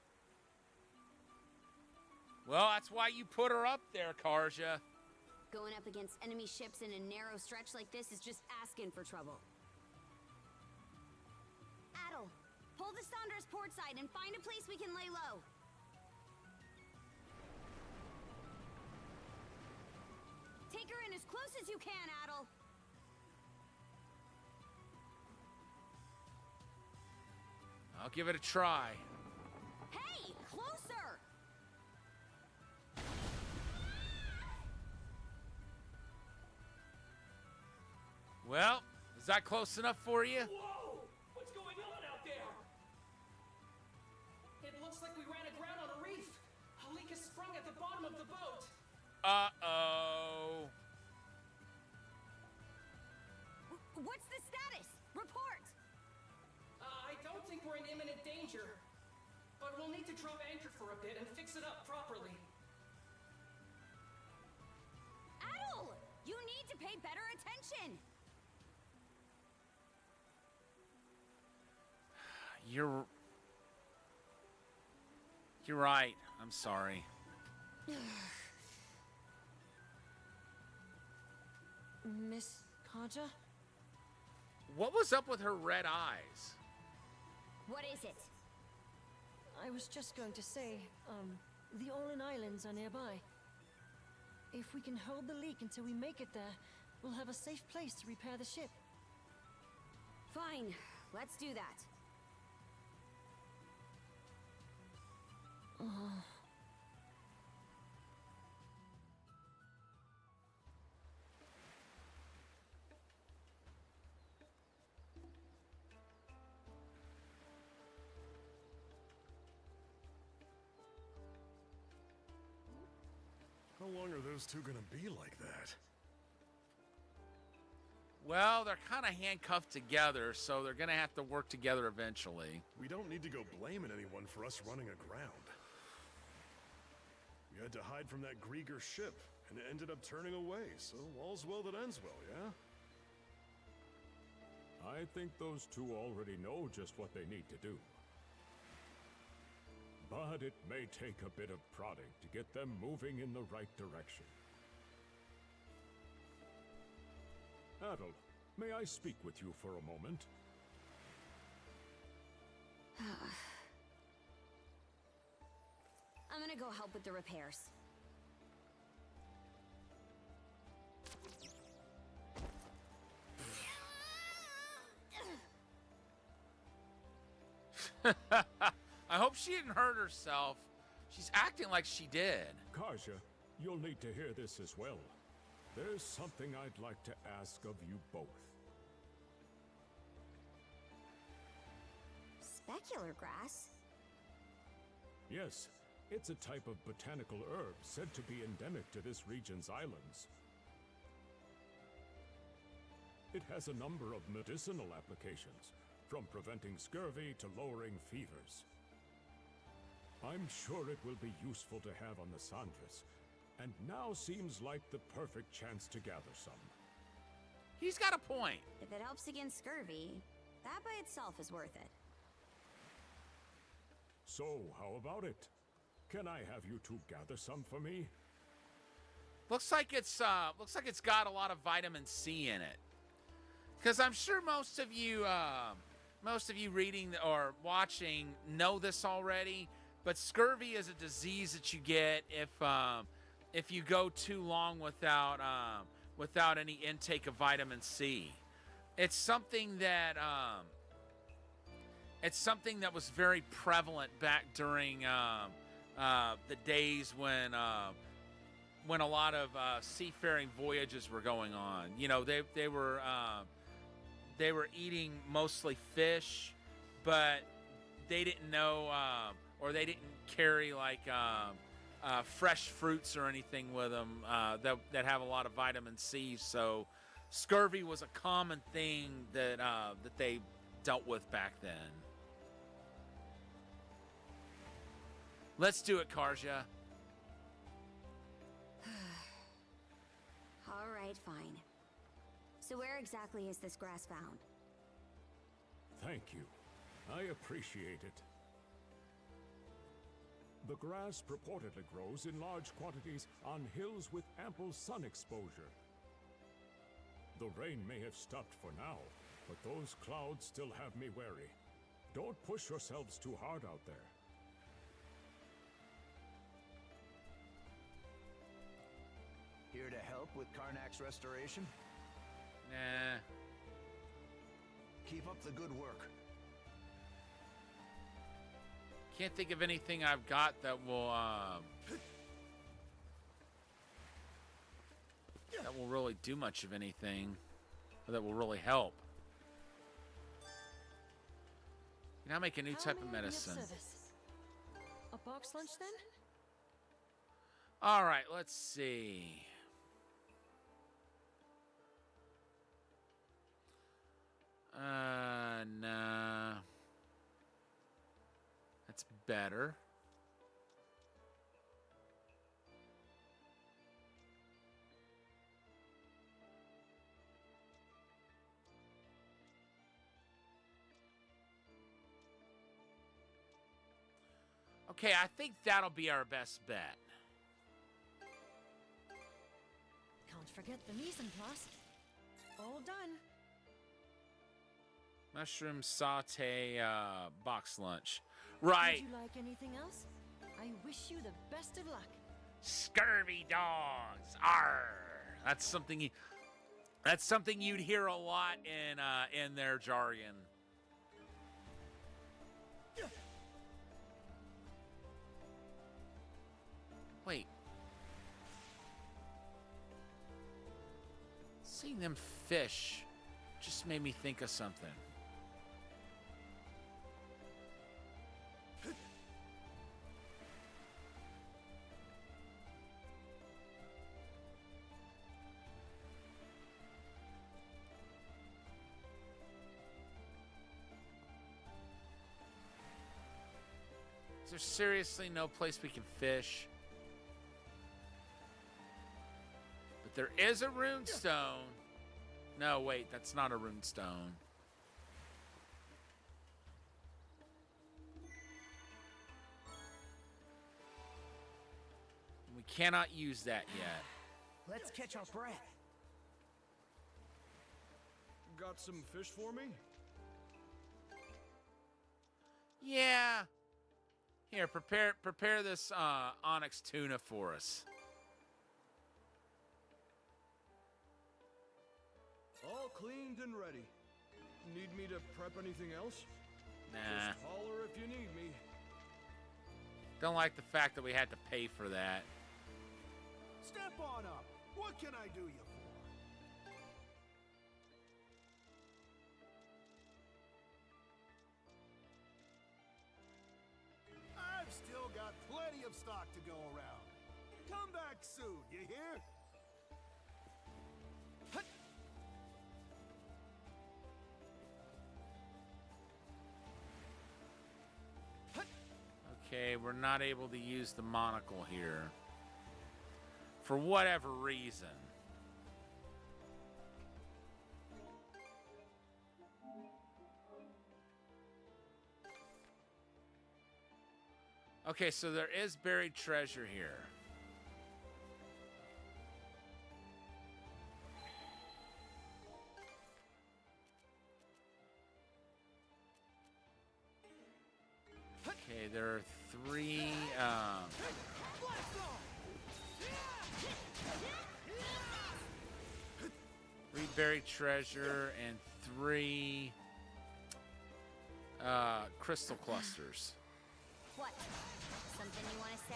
Well, that's why you put her up there, Karja. Going up against enemy ships in a narrow stretch like this is just asking for trouble. Adel, pull the Sandra's port side and find a place we can lay low. Take her in as close as you can, Adel. I'll give it a try. Hey, closer! Well, is that close enough for you? Whoa! What's going on out there? It looks like we ran aground on a reef. A leak has sprung at the bottom of the boat. Uh-oh. What's the status? Report! I don't think we're in imminent danger. But we'll need to drop anchor for a bit and fix it up properly. Adel! You need to pay better attention! You're right. I'm sorry. Miss Kaja? What was up with her red eyes? What is it? I was just going to say, the Olin Islands are nearby. If we can hold the leak until we make it there, we'll have a safe place to repair the ship. Fine, let's do that. How long are those two gonna be like that? Well, they're kind of handcuffed together, so they're going to have to work together eventually. We don't need to go blaming anyone for us running aground. We had to hide from that Grieger ship, and it ended up turning away, so all's well that ends well, yeah? I think those two already know just what they need to do. But it may take a bit of prodding to get them moving in the right direction. Adel, may I speak with you for a moment? I'm gonna go help with the repairs. I hope she didn't hurt herself. She's acting like she did. Karja, you'll need to hear this as well. There's something I'd like to ask of you both. Specular grass? Yes, it's a type of botanical herb said to be endemic to this region's islands. It has a number of medicinal applications, from preventing scurvy to lowering fevers. I'm sure it will be useful to have on the Sandras, and now seems like the perfect chance to gather some. He's got a point. If it helps against scurvy, that by itself is worth it. So, how about it? Can I have you two gather some for me? Looks like it's got a lot of vitamin C in it. Because I'm sure most of you reading or watching know this already, but scurvy is a disease that you get if you go too long without any intake of vitamin C. It's something that was very prevalent back during the days when a lot of seafaring voyages were going on. You know, they were eating mostly fish, but they didn't know or they didn't carry like fresh fruits or anything with them that have a lot of vitamin C. So scurvy was a common thing that they dealt with back then. Let's do it, Karja. All right, fine. So where exactly is this grass found? Thank you. I appreciate it. The grass purportedly grows in large quantities on hills with ample sun exposure. The rain may have stopped for now, but those clouds still have me wary. Don't push yourselves too hard out there. Here to help with Karnak's restoration? Nah. Keep up the good work. Can't think of anything I've got that will really do much of anything, or that will really help. Can I make a new type of medicine? A box lunch then? All right, let's see. Nah. That's better. Okay, I think that'll be our best bet. Can't forget the mise en place. All done. Mushroom saute box lunch. Right. Would you like anything else? I wish you the best of luck. Scurvy dogs. Arr. That's something you'd hear a lot in their jargon. Wait. Seeing them fish just made me think of something. there's seriously no place we can fish? But there is a rune stone. No, wait, that's not a rune stone. We cannot use that yet. Let's catch our breath. Got some fish for me? Yeah. Here, prepare this onyx tuna for us. All cleaned and ready. Need me to prep anything else? Nah. Just holler if you need me. Don't like the fact that we had to pay for that. Step on up. What can I do you for? I've still got plenty of stock to go around. Come back soon, you hear? Okay, we're not able to use the monocle here. For whatever reason. Okay, so there is buried treasure here. Okay, there are three, three buried treasure and three, crystal clusters. What? Something you want to say?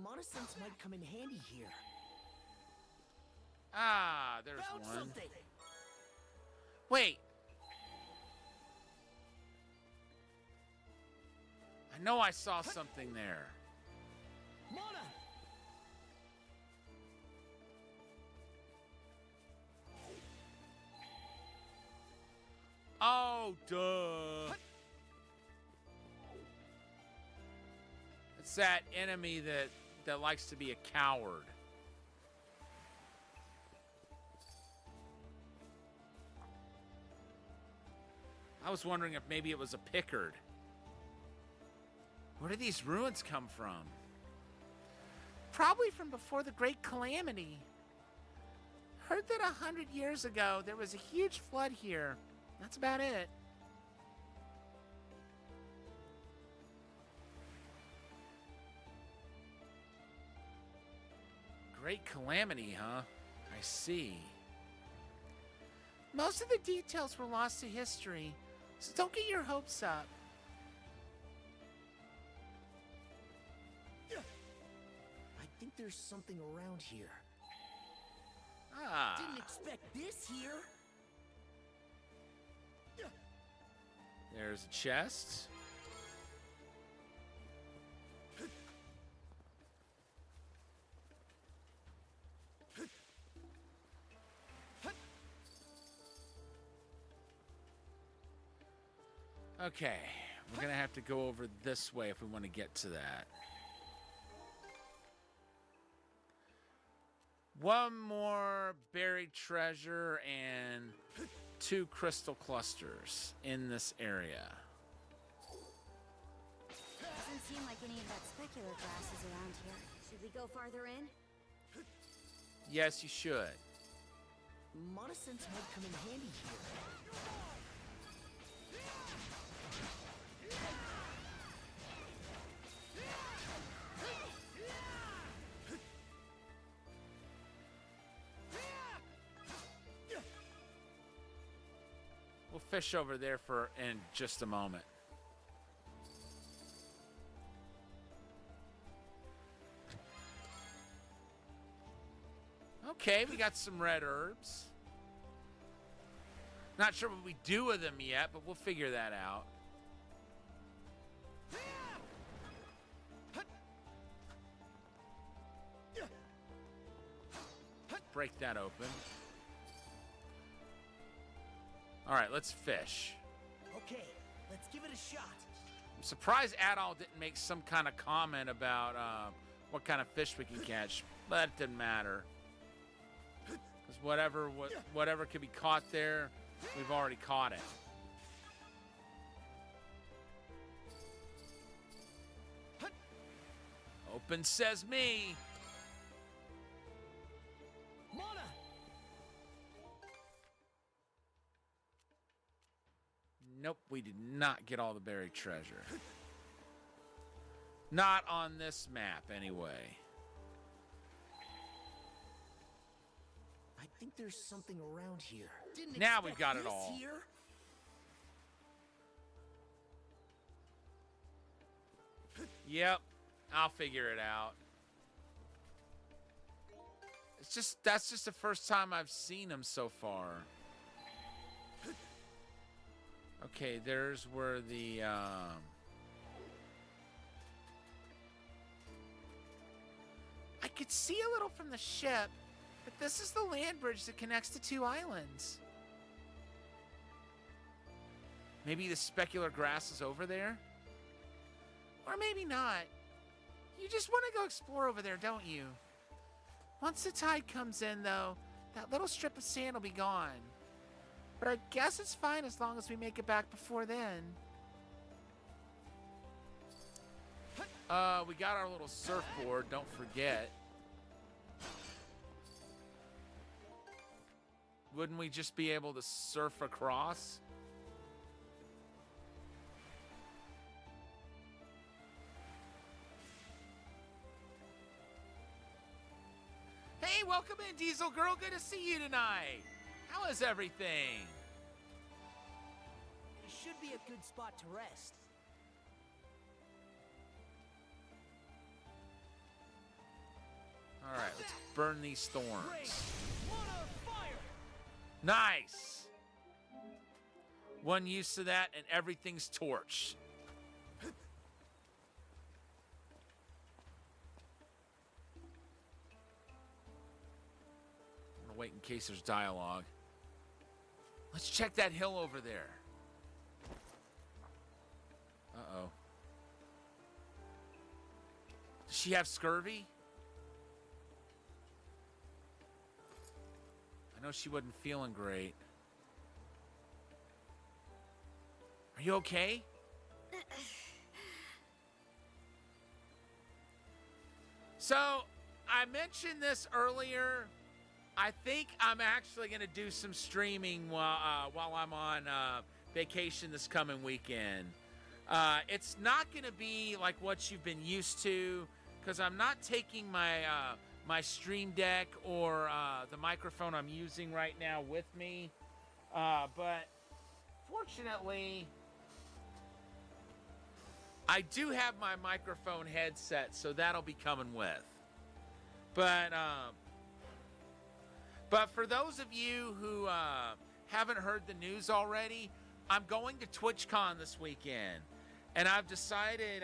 Monosense might come in handy here. Ah, there's Found one. something. Wait. I know I saw something there. Mona! Oh, duh. It's that enemy that likes to be a coward. I was wondering if maybe it was a Pickard. Where did these ruins come from? Probably from before the Great Calamity. Heard that 100 years ago there was a huge flood here. That's about it. Great Calamity, huh? I see. Most of the details were lost to history, so don't get your hopes up. I think there's something around here. Ah. Didn't expect this here. There's a chest. Okay, we're gonna have to go over this way if we want to get to that. One more buried treasure and 2 crystal clusters in this area. Doesn't seem like any of that specular grass is around here. Should we go farther in? Yes, you should. Monosense might come in handy here. We'll fish over there in just a moment. Okay, we got some red herbs. Not sure what we do with them yet, but we'll figure that out. Break that open. All right, let's fish. Okay, let's give it a shot. I'm surprised Adol didn't make some kind of comment about what kind of fish we can catch, but it didn't matter. Because whatever could be caught there, we've already caught it. Open says me. Mona! Nope, we did not get all the buried treasure. Not on this map, anyway. I think there's something around here. Didn't Now we've expect got it this all. Here? Yep, I'll figure it out. That's just the first time I've seen him so far. Okay, there's where the I could see a little from the ship, but this is the land bridge that connects the two islands. maybe the specular grass is over there? Or maybe not. You just want to go explore over there, don't you? Once the tide comes in, though, that little strip of sand will be gone. But I guess it's fine as long as we make it back before then. We got our little surfboard, don't forget. Wouldn't we just be able to surf across? Hey, welcome in, Diesel Girl. Good to see you tonight. How is everything? It should be a good spot to rest. All right, let's burn these thorns. Great. Mona, fire! Nice. One use to that, and everything's torched. I'm gonna wait in case there's dialogue. Let's check that hill over there. Uh-oh. Does she have scurvy? I know she wasn't feeling great. Are you okay? So, I mentioned this earlier. I think I'm actually going to do some streaming while I'm on vacation this coming weekend. It's not going to be like what you've been used to, because I'm not taking my my Stream Deck or the microphone I'm using right now with me. But fortunately, I do have my microphone headset, so that'll be coming with. But for those of you who haven't heard the news already, I'm going to TwitchCon this weekend, and I've decided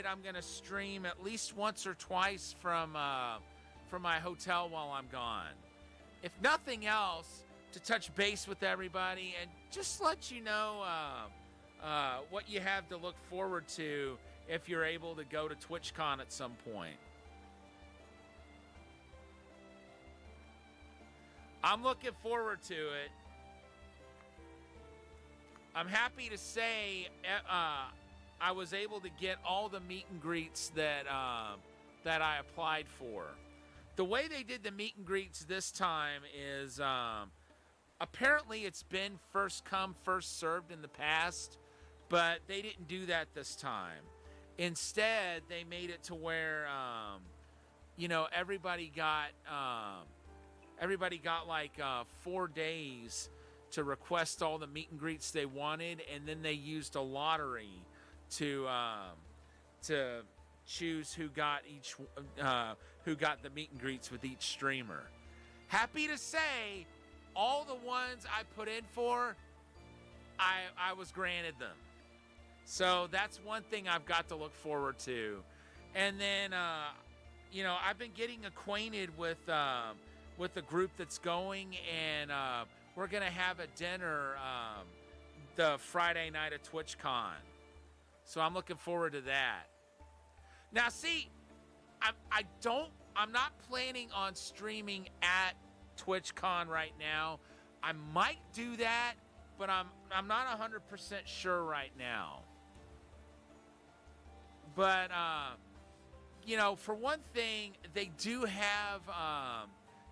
I'm going to stream at least once or twice from my hotel while I'm gone. If nothing else, to touch base with everybody and just let you know what you have to look forward to if you're able to go to TwitchCon at some point. I'm looking forward to it. I'm happy to say I was able to get all the meet and greets that I applied for. The way they did the meet and greets this time is apparently it's been first come, first served in the past, but they didn't do that this time. Instead, they made it to where everybody got like 4 days to request all the meet and greets they wanted, and then they used a lottery to choose who got the meet and greets with each streamer. Happy to say, all the ones I put in for, I was granted them. So that's one thing I've got to look forward to. And then, you know, I've been getting acquainted with the group that's going, and we're going to have a dinner the Friday night at TwitchCon. So I'm looking forward to that. Now, see, I'm not planning on streaming at TwitchCon right now. I might do that, but I'm not 100% sure right now. But you know, for one thing, they do have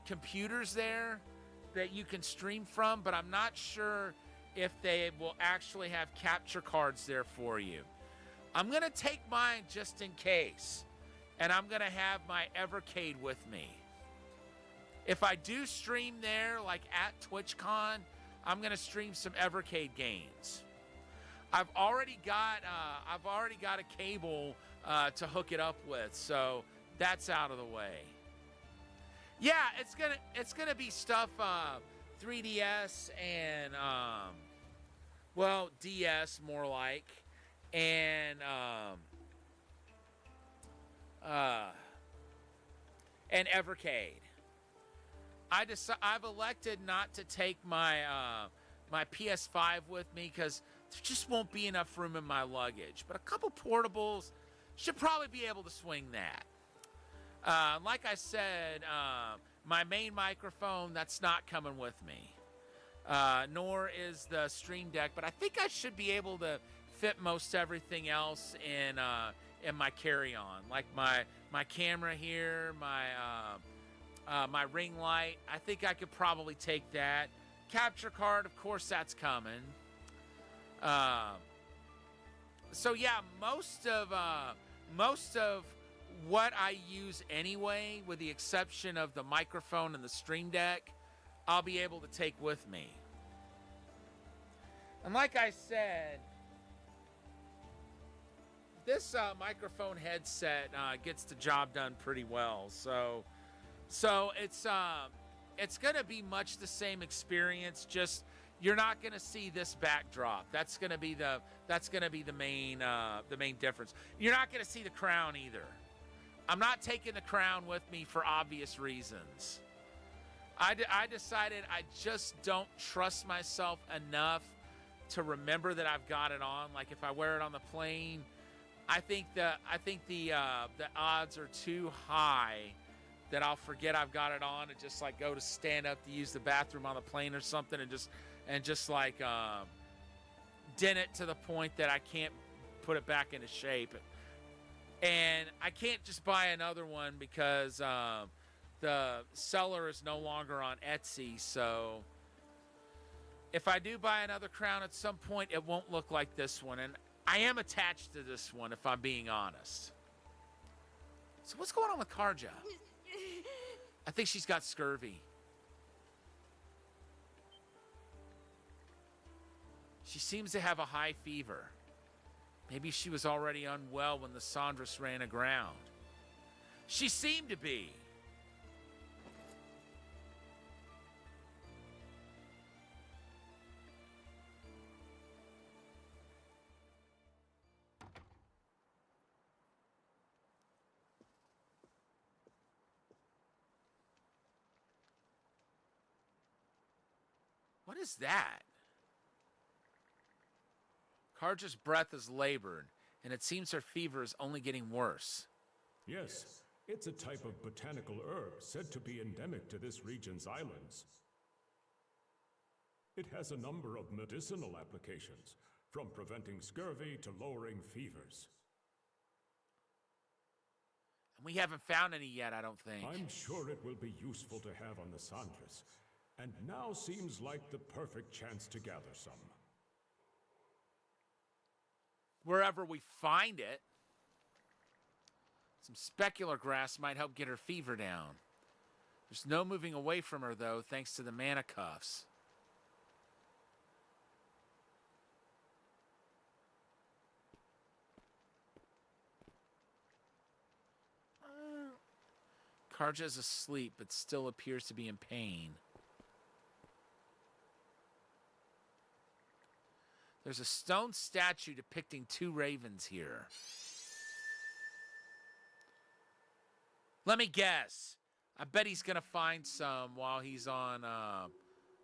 computers there that you can stream from, but I'm not sure if they will actually have capture cards there for you. I'm going to take mine just in case, and I'm going to have my Evercade with me. If I do stream there, like at TwitchCon, I'm going to stream some Evercade games. I've already got a cable to hook it up with, so that's out of the way. Yeah, it's gonna be stuff 3DS and well, DS more like, and Evercade. I've elected not to take my my PS5 with me because there just won't be enough room in my luggage. But a couple portables should probably be able to swing that. Like I said, my main microphone, that's not coming with me. Nor is the Stream Deck, but I think I should be able to fit most everything else in my carry-on. Like my camera here, my ring light. I think I could probably take that. Capture card, of course, that's coming. So yeah, most of what I use anyway, with the exception of the microphone and the Stream Deck, I'll be able to take with me. And like I said, this microphone headset gets the job done pretty well. So it's gonna be much the same experience. Just you're not gonna see this backdrop. That's gonna be the main difference. You're not gonna see the crown either. I'm not taking the crown with me for obvious reasons. I decided I just don't trust myself enough to remember that I've got it on. Like if I wear it on the plane, I think the odds are too high that I'll forget I've got it on and just like go to stand up to use the bathroom on the plane or something and just like dent it to the point that I can't put it back into shape. And I can't just buy another one because the seller is no longer on Etsy. So if I do buy another crown at some point, it won't look like this one. And I am attached to this one, if I'm being honest. So what's going on with Karja? I think she's got scurvy. She seems to have a high fever. Maybe she was already unwell when the Sandras ran aground. She seemed to be. What is that? Karja's breath is labored, and it seems her fever is only getting worse. Yes, it's a type of botanical herb said to be endemic to this region's islands. It has a number of medicinal applications, from preventing scurvy to lowering fevers. And we haven't found any yet, I don't think. I'm sure it will be useful to have on the Sandras, and now seems like the perfect chance to gather some. Wherever we find it. Some specular grass might help get her fever down. There's no moving away from her, though, thanks to the mana cuffs. Karja is asleep, but still appears to be in pain. There's a stone statue depicting 2 ravens here. Let me guess. I bet he's going to find some while he's on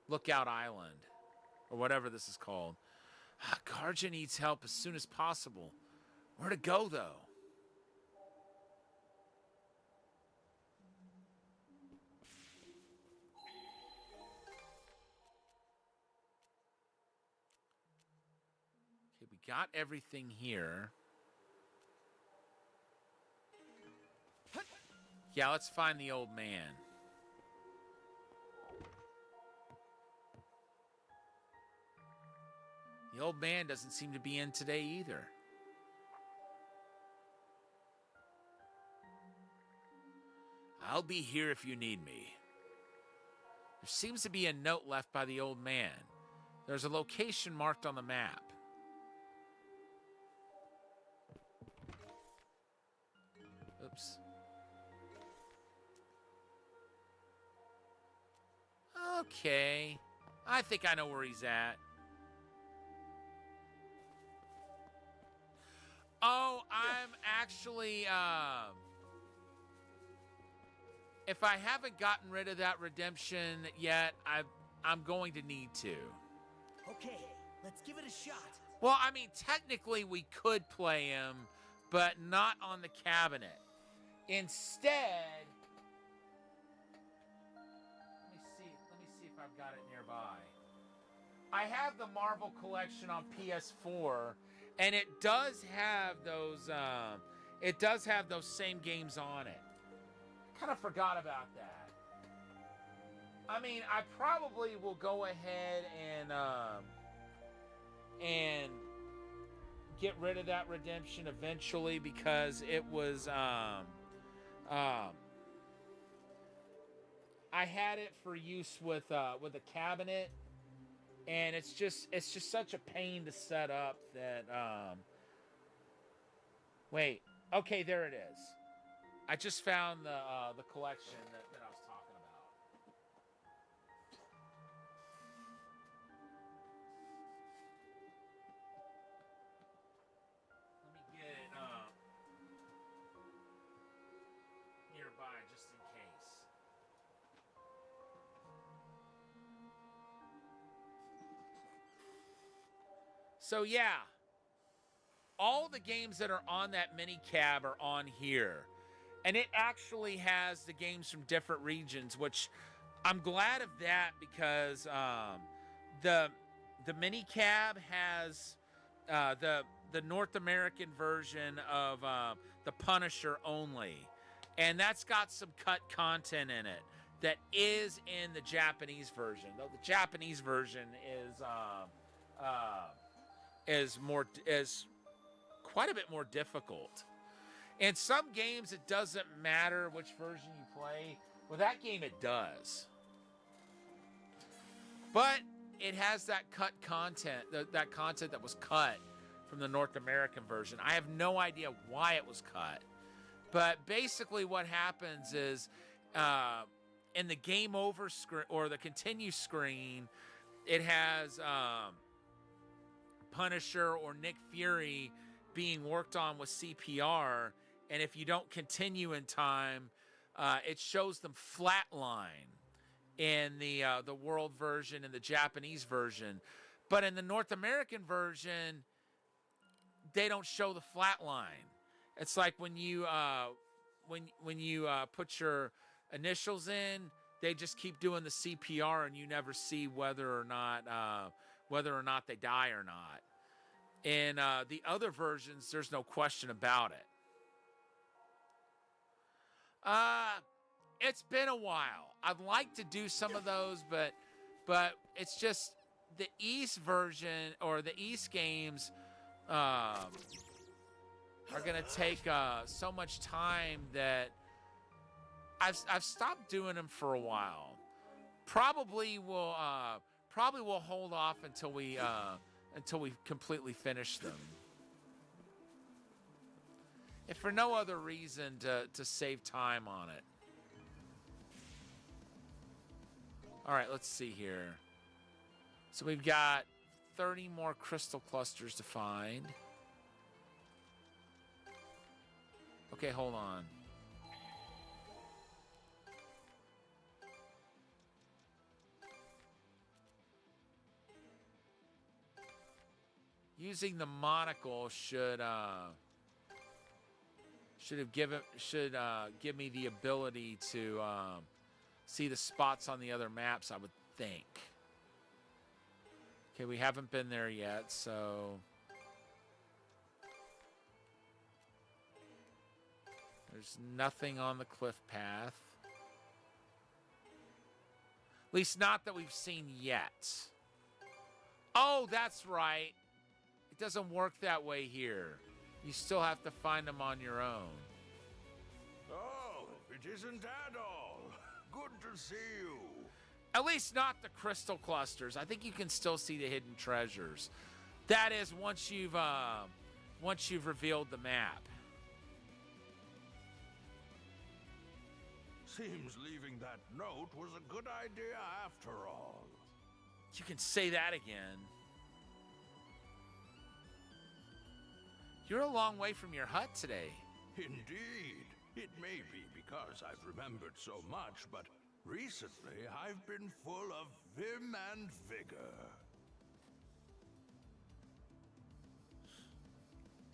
Lookout Island. Or whatever this is called. Karja needs help as soon as possible. Where to go, though? Okay, we got everything here. Yeah, let's find the old man. The old man doesn't seem to be in today either. I'll be here if you need me. There seems to be a note left by the old man. There's a location marked on the map. Oops. Okay. I think I know where he's at. Oh, I'm actually, if I haven't gotten rid of that redemption yet, I'm going to need to. Okay, let's give it a shot. Well, I mean, technically we could play him, but not on the cabinet. Instead, let me see if I've got it nearby. I have the Marvel collection on PS4, and it does have those same games on it. Kind of forgot about that. I mean, I probably will go ahead and get rid of that redemption eventually because it was I had it for use with a cabinet, and it's just such a pain to set up that wait, okay, there it is. I just found the collection that I was talking about. Let me get it nearby just in case. So yeah, all the games that are on that mini cab are on here. And it actually has the games from different regions, which I'm glad of that because the mini cab has the North American version of the Punisher only, and that's got some cut content in it that is in the Japanese version. Though the Japanese version is quite a bit more difficult. In some games, it doesn't matter which version you play. With that game, it does. But it has that cut content, that content that was cut from the North American version. I have no idea why it was cut. But basically what happens is in the game over screen or the continue screen, it has Punisher or Nick Fury being worked on with CPR. And if you don't continue in time, it shows them flatline in the world version and the Japanese version. But in the North American version, they don't show the flatline. It's like when you put your initials in, they just keep doing the CPR, and you never see whether or not they die or not. In the other versions, there's no question about it. It's been a while. I'd like to do some of those, but it's just the East version or the East games are gonna take so much time that I've stopped doing them for a while. Probably will hold off until we completely finish them. If for no other reason to save time on it. All right, let's see here. So we've got 30 more crystal clusters to find. Okay, hold on. Using the monocle should give me the ability to see the spots on the other maps, I would think. Okay, we haven't been there yet, so there's nothing on the cliff path. At least not that we've seen yet. Oh, that's right. It doesn't work that way here. You still have to find them on your own. Oh, it isn't at all. Good to see you. At least not the crystal clusters. I think you can still see the hidden treasures. That is once you've revealed the map. Seems leaving that note was a good idea after all. You can say that again. You're a long way from your hut today. Indeed. It may be because I've remembered so much, but recently I've been full of vim and vigor.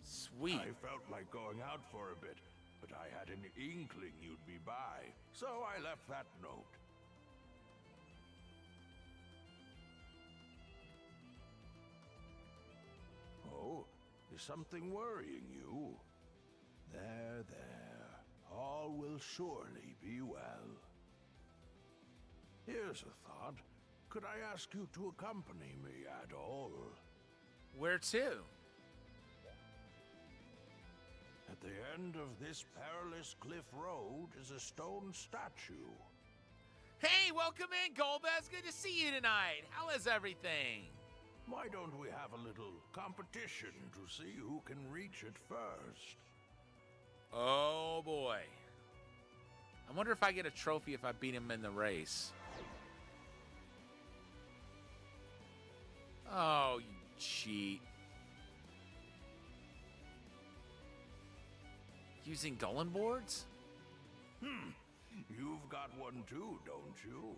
Sweet. I felt like going out for a bit, but I had an inkling you'd be by, so I left that note. Oh, is something worrying you? There, there. All will surely be well. Here's a thought. Could I ask you to accompany me at all? Where to? At the end of this perilous cliff road is a stone statue. Hey, welcome in, Golbez. Good to see you tonight. How is everything? Why don't we have a little competition to see who can reach it first? Oh, boy. I wonder if I get a trophy if I beat him in the race. Oh, you cheat. Using Gullen boards? You've got one too, don't you?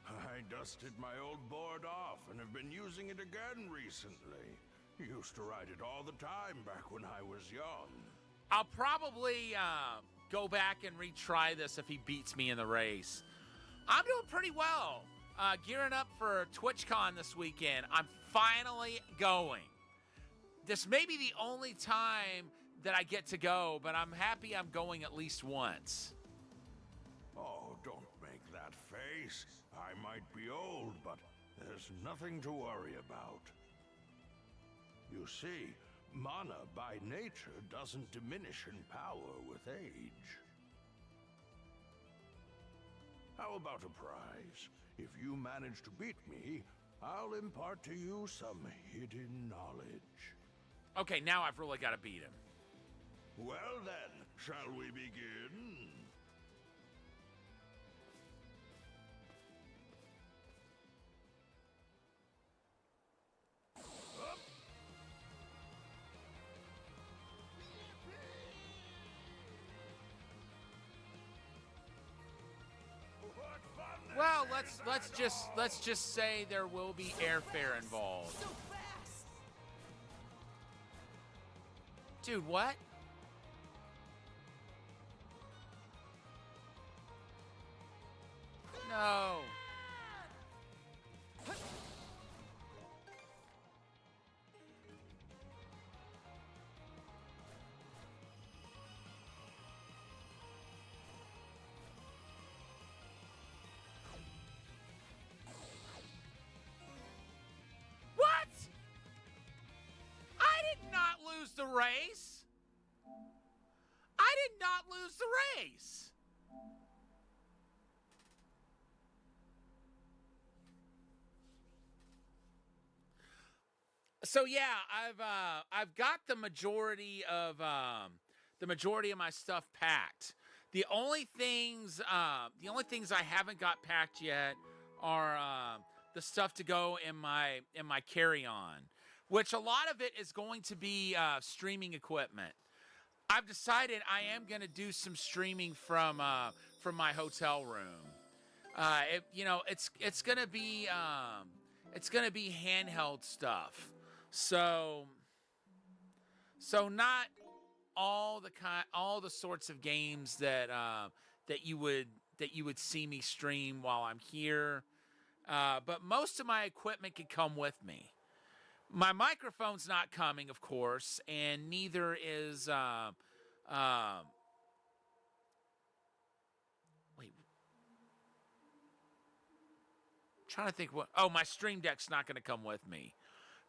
I dusted my old board off and have been using it again recently. Used to ride it all the time back when I was young. I'll probably go back and retry this if he beats me in the race. I'm doing pretty well. Gearing up for TwitchCon this weekend. I'm finally going. This may be the only time that I get to go, but I'm happy I'm going at least once. Oh, don't make that face. I might be old, but there's nothing to worry about. You see, mana by nature doesn't diminish in power with age. How about a prize? If you manage to beat me, I'll impart to you some hidden knowledge. Okay, now I've really got to beat him. Well then, shall we begin? Well, let's just say there will be airfare involved. So fast! Dude, what? No. What? I did not lose the race. I did not lose the race. So yeah, I've got the majority of my stuff packed. The only things I haven't got packed yet are the stuff to go in my carry-on, which a lot of it is going to be streaming equipment. I've decided I am going to do some streaming from my hotel room. It's gonna be handheld stuff. So not all the sorts of games that you would see me stream while I'm here. But most of my equipment could come with me. My microphone's not coming, of course, and neither is wait. Trying to think what. Oh, my Stream Deck's not going to come with me,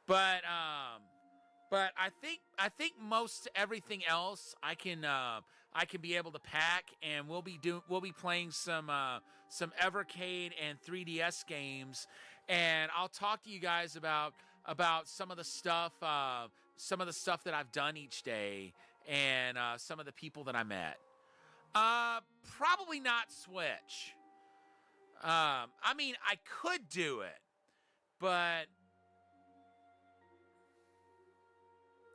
but I think most everything else I can be able to pack, and we'll be playing some Evercade and 3DS games, and I'll talk to you guys about some of the stuff that I've done each day, and some of the people that I met. Probably not Switch. I mean, I could do it, but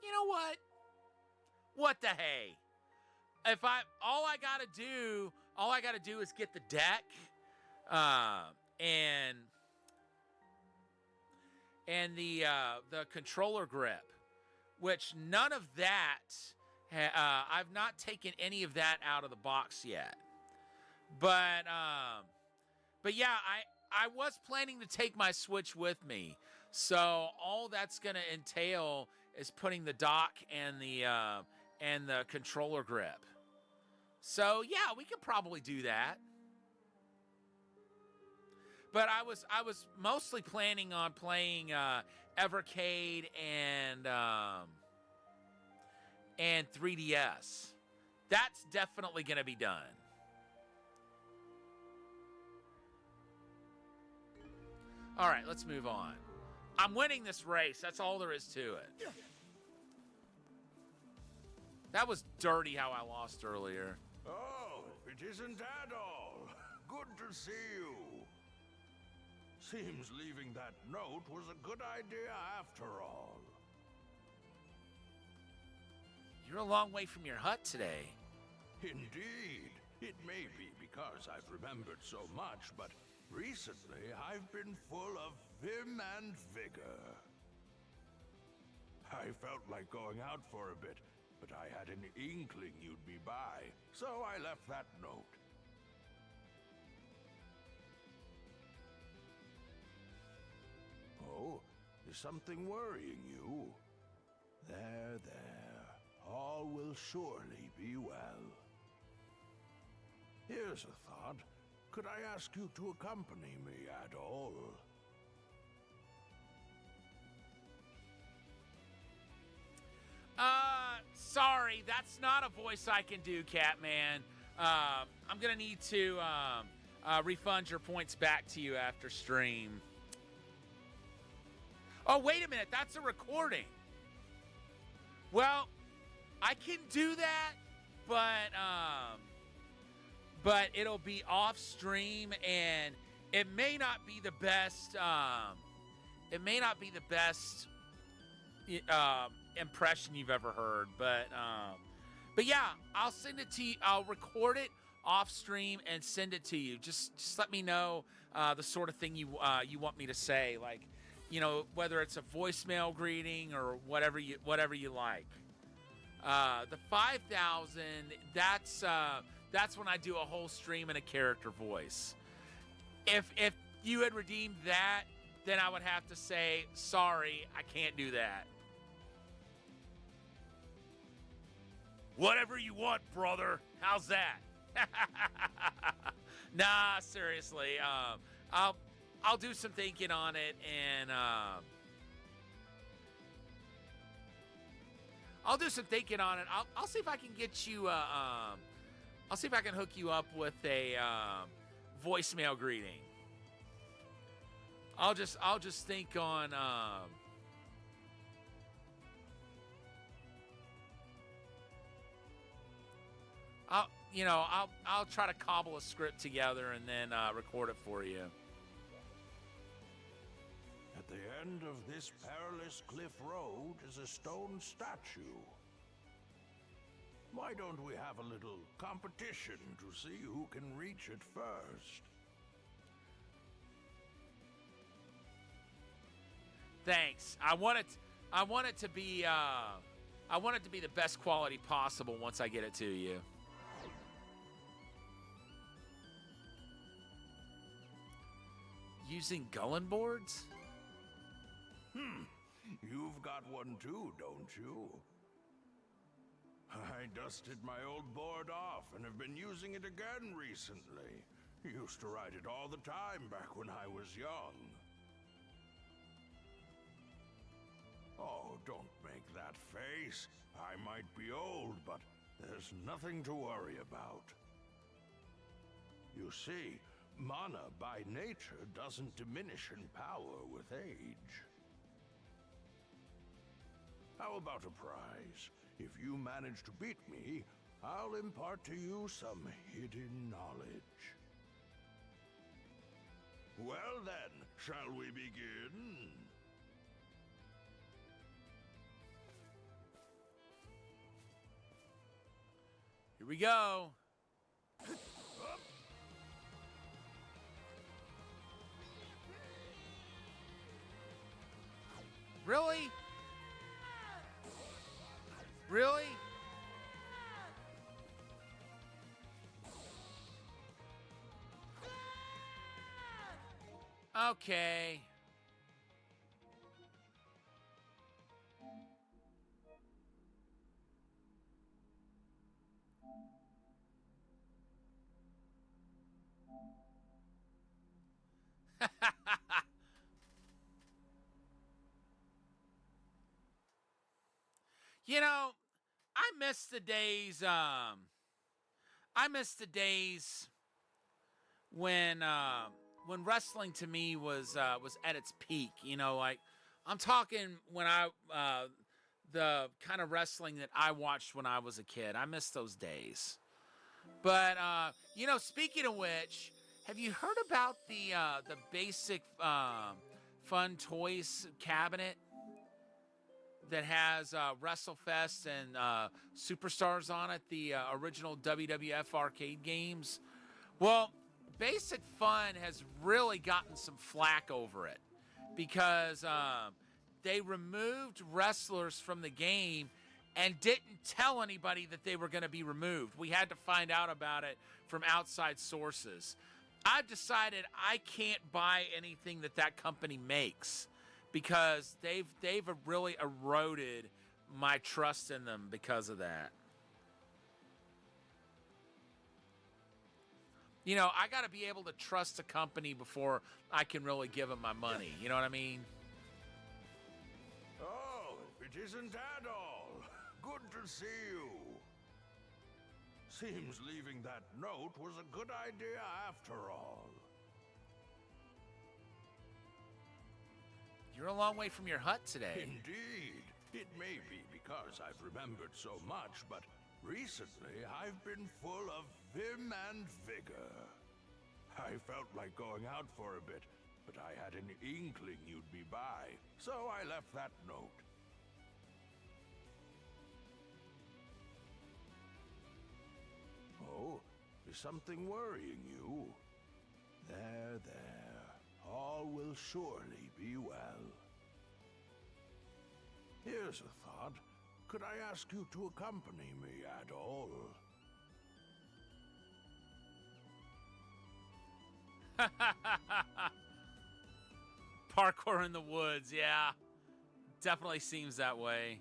you know what? What the hey? All I gotta do is get the deck, and the controller grip, which none of that, I've not taken any of that out of the box yet. But yeah, I was planning to take my Switch with me. So all that's going to entail is putting the dock and the controller grip. So yeah, we could probably do that. But I was mostly planning on playing Evercade and 3DS. That's definitely going to be done. All right, let's move on. I'm winning this race. That's all there is to it. That was dirty how I lost earlier. Oh, it isn't at all. Good to see you. Seems leaving that note was a good idea after all. You're a long way from your hut today. Indeed. It may be because I've remembered so much, but recently I've been full of vim and vigor. I felt like going out for a bit, but I had an inkling you'd be by, so I left that note. Oh, is something worrying you? There. All will surely be well. Here's a thought. Could I ask you to accompany me at all? Sorry, that's not a voice I can do, Catman. I'm gonna need to refund your points back to you after stream. Oh, wait a minute, that's a recording. Well, I can do that, but it'll be off stream, and it may not be the best. Impression you've ever heard, but yeah, I'll send it to you. I'll record it off stream and send it to you. Just let me know the sort of thing you want me to say, like, you know, whether it's a voicemail greeting or whatever you like. The 5,000, that's when I do a whole stream in a character voice. If you had redeemed that, then I would have to say, sorry, I can't do that. Whatever you want, brother. How's that? Nah, seriously. I'll do some thinking on it, and I'll do some thinking on it. I'll see if I can get you. I'll see if I can hook you up with a voicemail greeting. I'll just think on. I'll try to cobble a script together and then record it for you. At the end of this perilous cliff road is a stone statue. Why don't we have a little competition to see who can reach it first? Thanks. I want it to be the best quality possible once I get it to you. Using Gullen boards? You've got one too, don't you? I dusted my old board off and have been using it again recently. Used to ride it all the time back when I was young. Oh, don't make that face. I might be old, but there's nothing to worry about. You see, mana by nature doesn't diminish in power with age. How about a prize? If you manage to beat me, I'll impart to you some hidden knowledge. Well then, shall we begin? Here we go. Really? Really? Okay. You know, I miss the days. I miss the days when wrestling to me was at its peak. You know, like I'm talking when the kind of wrestling that I watched when I was a kid. I miss those days. But you know, speaking of which, have you heard about the basic fun toys cabinet that has WrestleFest and Superstars on it, the original WWF arcade games? Well, Basic Fun has really gotten some flack over it because they removed wrestlers from the game and didn't tell anybody that they were going to be removed. We had to find out about it from outside sources. I've decided I can't buy anything that company makes because they've really eroded my trust in them because of that. You know, I got to be able to trust a company before I can really give them my money. You know what I mean? Oh, it isn't at all. Good to see you. Seems leaving that note was a good idea after all. You're a long way from your hut today. Indeed. It may be because I've remembered so much, but recently I've been full of vim and vigor. I felt like going out for a bit, but I had an inkling you'd be by, so I left that note. Oh, is something worrying you? There, there. All will surely be well. Here's a thought. Could I ask you to accompany me at all? Parkour in the woods, yeah. Definitely seems that way.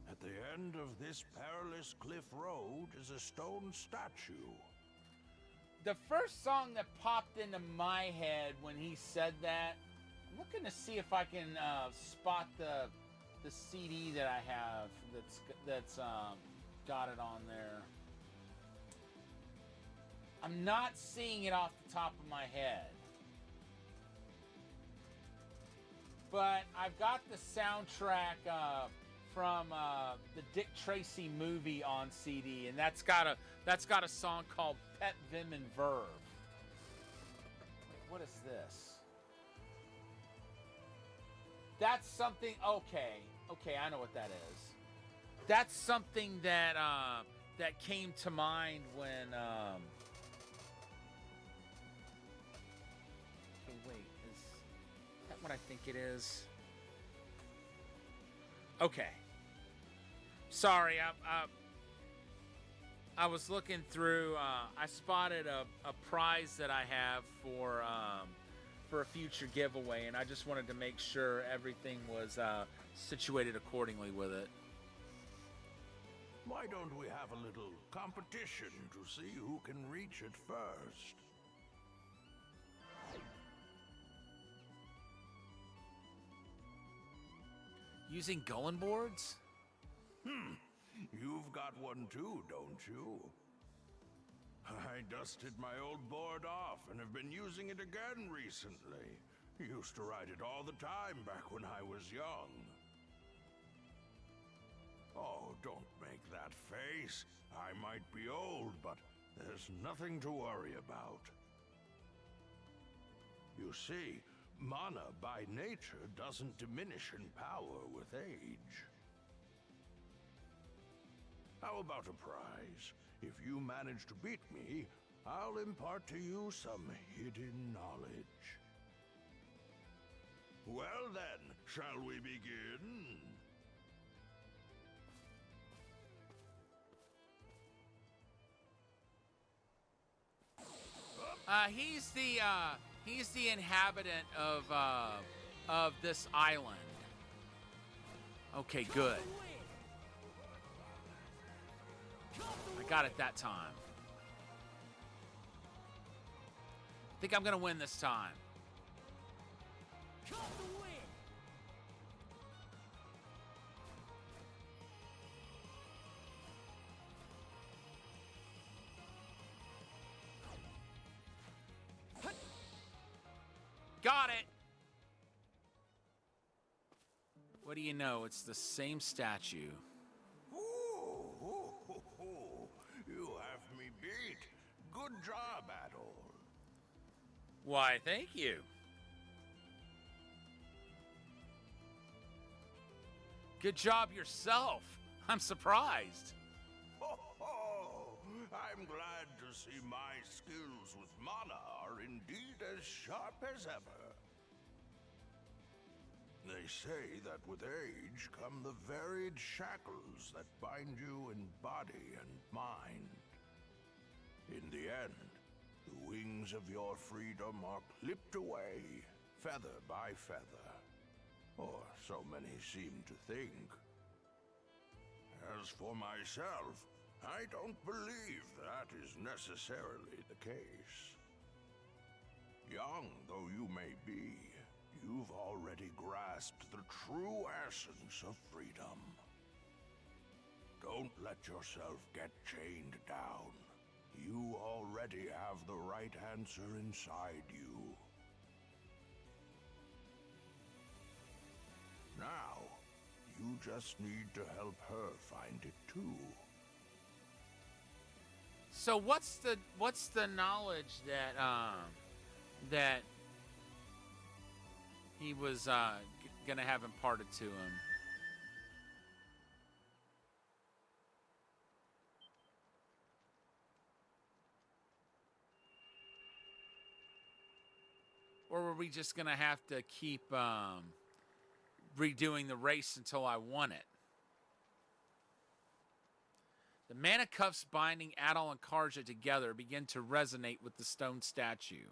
At the end of this perilous cliff road is a stone statue. The first song that popped into my head when he said that, I'm looking to see if I can spot the CD that I have that's got it on there. I'm not seeing it off the top of my head. But I've got the soundtrack from the Dick Tracy movie on CD, and that's got a song called Pet, Vim, and Verve. What is this? That's something. Okay, I know what that is. That's something that that came to mind when. Okay, wait, is that what I think it is? Okay. Sorry, I was looking through. I spotted a prize that I have for a future giveaway, and I just wanted to make sure everything was situated accordingly with it. Why don't we have a little competition to see who can reach it first? Using Golan boards? You've got one too, don't you? I dusted my old board off and have been using it again recently. Used to ride it all the time back when I was young. Oh, don't make that face. I might be old, but there's nothing to worry about. You see, mana by nature doesn't diminish in power with age. How about a prize? If you manage to beat me, I'll impart to you some hidden knowledge. Well then, shall we begin? He's the inhabitant of this island. Okay, good. I got it that time. I think I'm gonna win this time. Got it. What do you know? It's the same statue. You have me beat. Good job, Adol. Why, thank you. Good job yourself. I'm surprised. I'm glad to see my skills with mana are indeed as sharp as ever. They say that with age come the varied shackles that bind you in body and mind. In the end, the wings of your freedom are clipped away, feather by feather. Or so many seem to think. As for myself, I don't believe that is necessarily the case. Young though you may be, you've already grasped the true essence of freedom. Don't let yourself get chained down. You already have the right answer inside you. Now, you just need to help her find it too. So what's the knowledge that that he was gonna have imparted to him? Or were we just gonna have to keep redoing the race until I won it? The mana cuffs binding Adol and Karja together begin to resonate with the stone statue.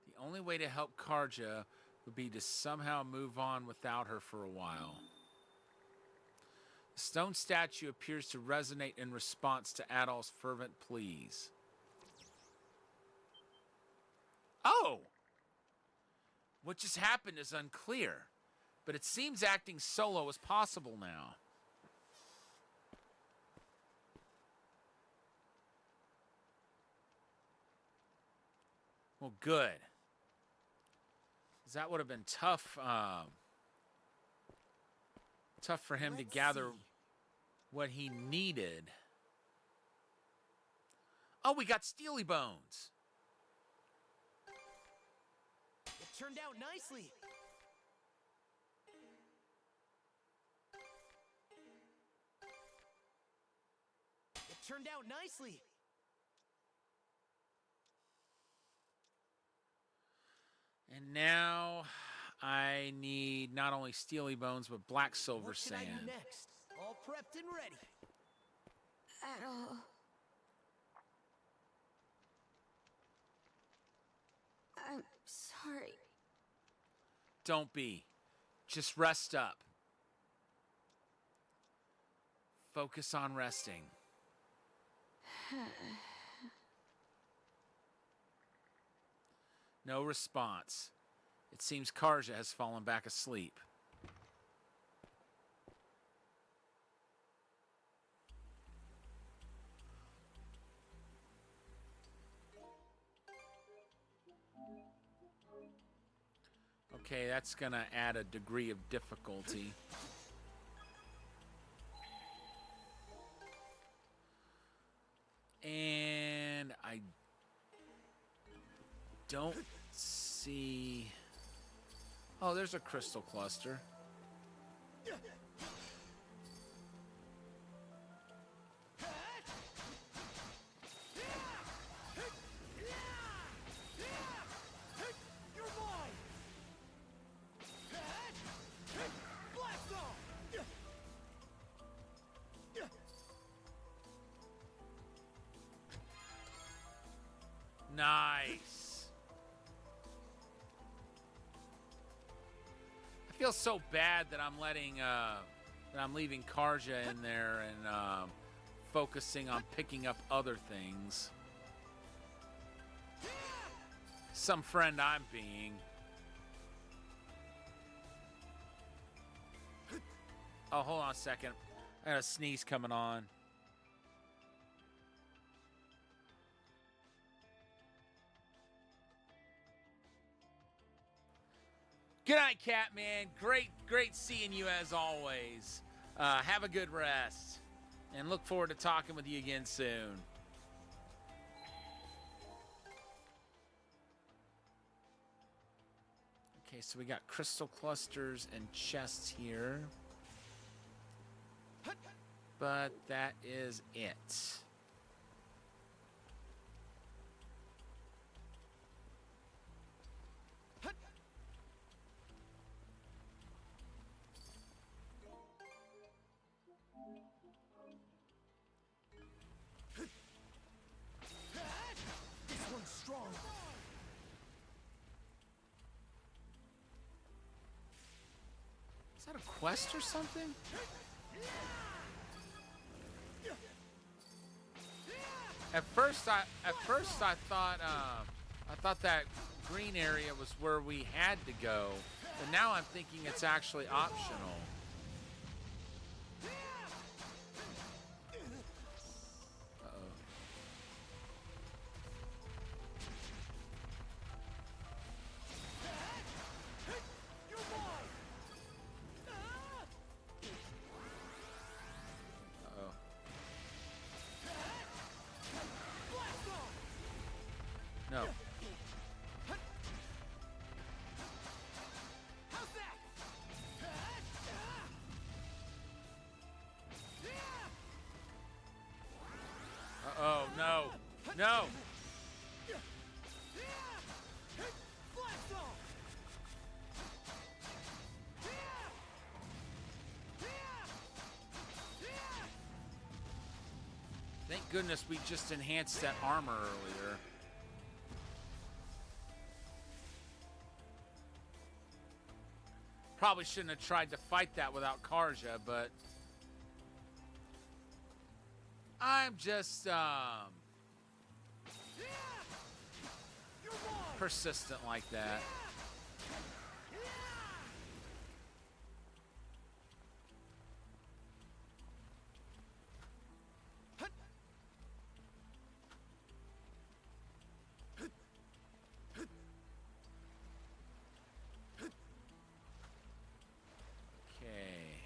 The only way to help Karja would be to somehow move on without her for a while. The stone statue appears to resonate in response to Adol's fervent pleas. Oh! What just happened is unclear, but it seems acting solo is possible now. Well, good. 'Cause that would have been tough. Tough for him to Let's gather see. what he needed. Oh, we got Steely Bones. It turned out nicely. It turned out nicely. And now I need not only Steely Bones, but Black Silver What should I Sand. do next? All prepped and ready. At all. I'm sorry. Don't be. Just rest up. Focus on resting. No response. It seems Karja has fallen back asleep. Okay, that's gonna add a degree of difficulty. And I don't see... Oh, there's a crystal cluster. You're mine. Blast off. Nice. I feel so bad that I'm leaving Karja in there and focusing on picking up other things. Some friend I'm being. Oh, hold on a second. I got a sneeze coming on. Good night, Catman. Great seeing you as always. Have a good rest. And look forward to talking with you again soon. Okay, so we got crystal clusters and chests here. But that is it. This one's strong. Is that a quest or something? At first I thought that green area was where we had to go, but now I'm thinking it's actually optional. Uh-oh. You're mine. Uh-oh. Blast off. No. How's that? Uh-oh, no. No. Blast off. Thank goodness we just enhanced that armor earlier. Probably shouldn't have tried to fight that without Karja, but I'm just persistent like that. Okay.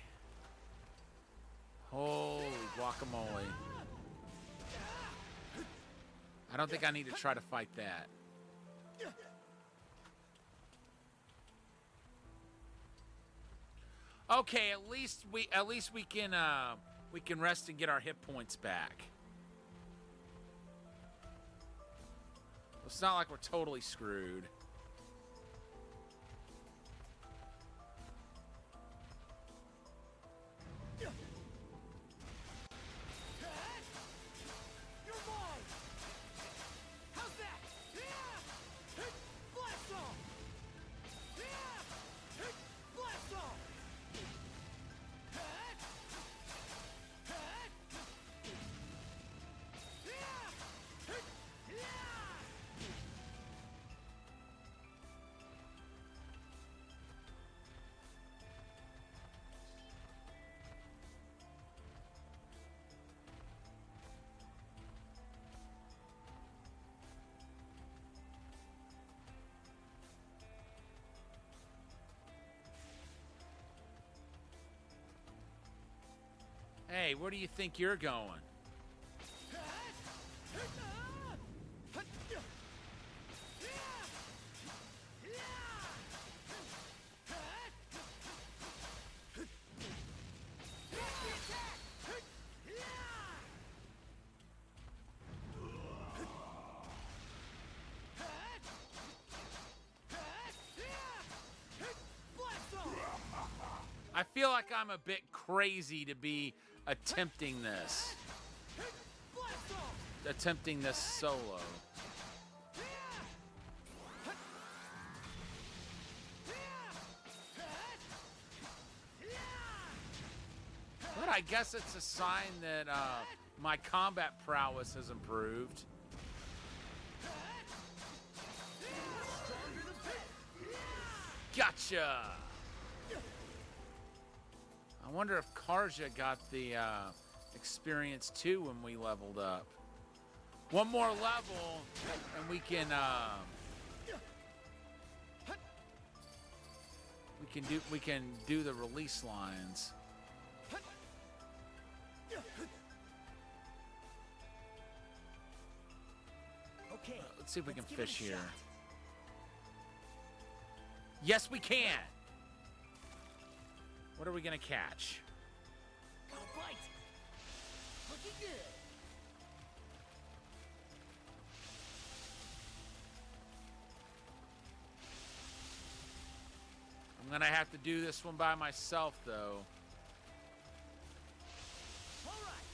I don't think I need to try to fight that. Okay, at least we can rest and get our hit points back. It's not like we're totally screwed. Hey, where do you think you're going? I feel like I'm a bit crazy to be attempting this solo. But I guess it's a sign that my combat prowess has improved. Gotcha! I wonder if Karja got the experience too when we leveled up. One more level, and we can do the release lines. Okay, Let's see if we can give it a fish here. shot. Yes, we can. What are we gonna catch? Got a bite. Looking good. I'm gonna have to do this one by myself, though. All right.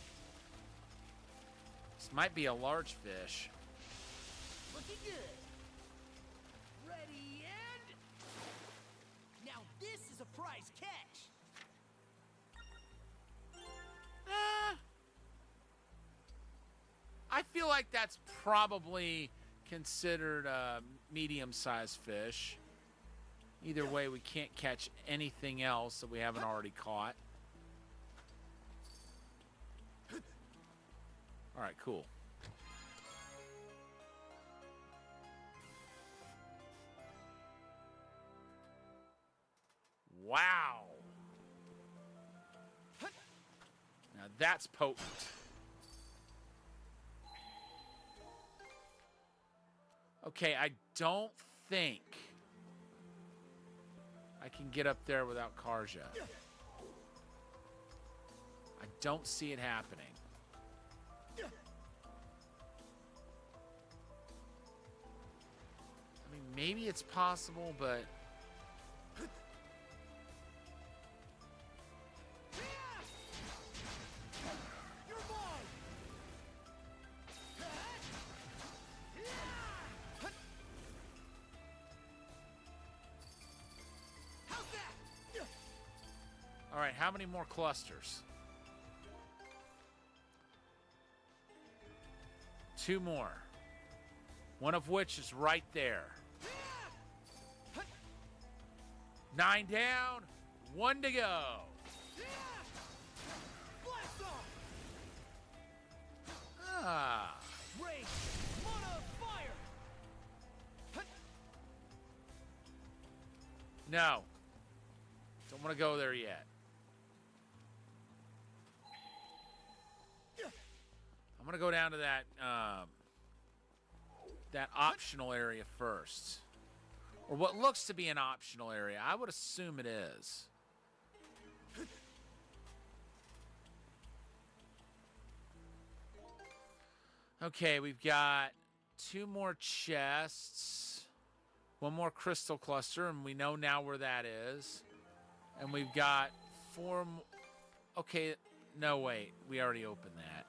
This might be a large fish. Looking good. Ready and now this is a prize catch. I feel like that's probably considered a medium-sized fish. Either way, we can't catch anything else that we haven't already caught. All right, cool. Wow. Now that's potent. Okay, I don't think I can get up there without Karja. I don't see it happening. I mean, maybe it's possible, but... All right, how many more clusters? 2 more. One of which is right there. 9 down, 1 to go. Ah. Rage, mana, fire. No. Don't want to go there yet. I'm going to go down to that that optional area first. Or what looks to be an optional area. I would assume it is. Okay, we've got 2 more chests. 1 more crystal cluster, and we know now where that is. And we've got 4 more. Okay, no, wait. We already opened that.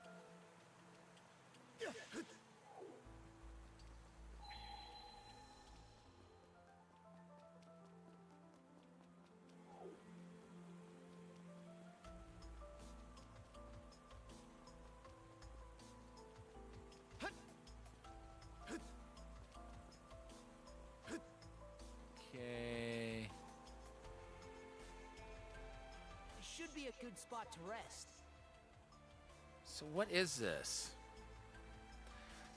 Okay. Should be a good spot to rest. So what is this?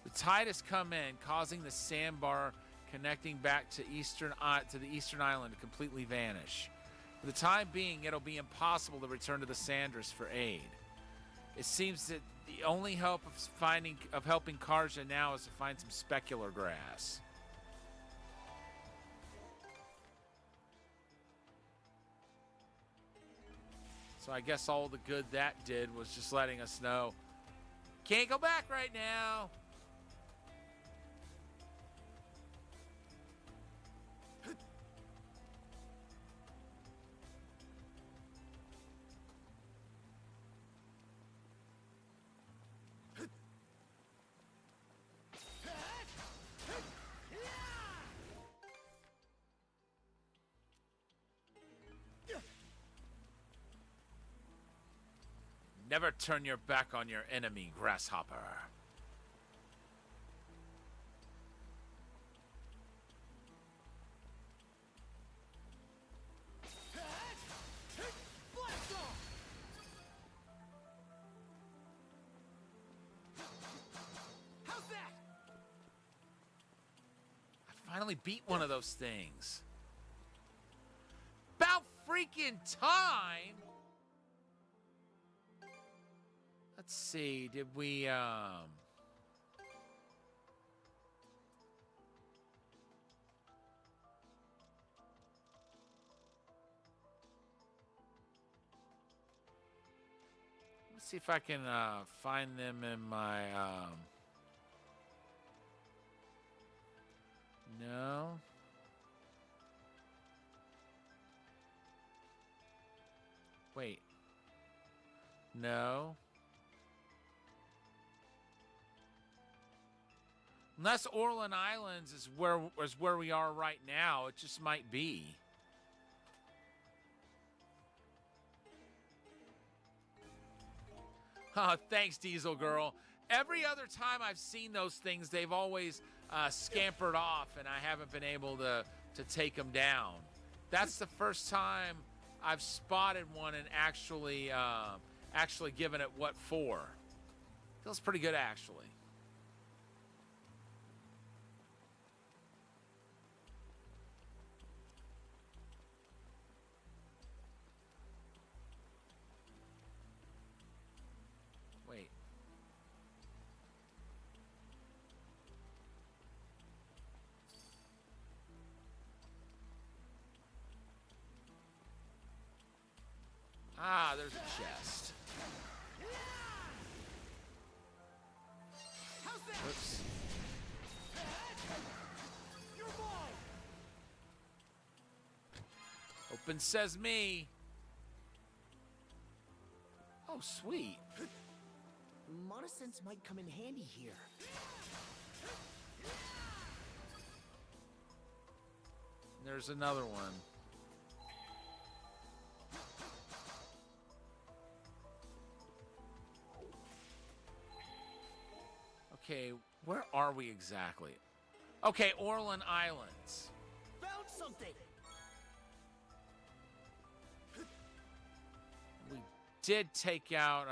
The tide has come in, causing the sandbar connecting back to the eastern island to completely vanish. For the time being, it'll be impossible to return to the Sandras for aid. It seems that the only hope of helping Karja now is to find some specular grass. So I guess all the good that did was just letting us know, can't go back right now. Never turn your back on your enemy, grasshopper. How's that? I finally beat one of those things. About freaking time! Let's see, did we, let's see if I can, find them in my, no. Wait. No. Unless Orland Islands is where we are right now, it just might be. Oh, thanks, Diesel Girl. Every other time I've seen those things, they've always scampered off, and I haven't been able to take them down. That's the first time I've spotted one and actually given it what for. Feels pretty good, actually. Wait. Ah, there's a chest. Oops. Open sesame. Oh, sweet. Monosense might come in handy here. There's another one. Okay, where are we exactly? Okay, Orland Islands. Found something. We did take out,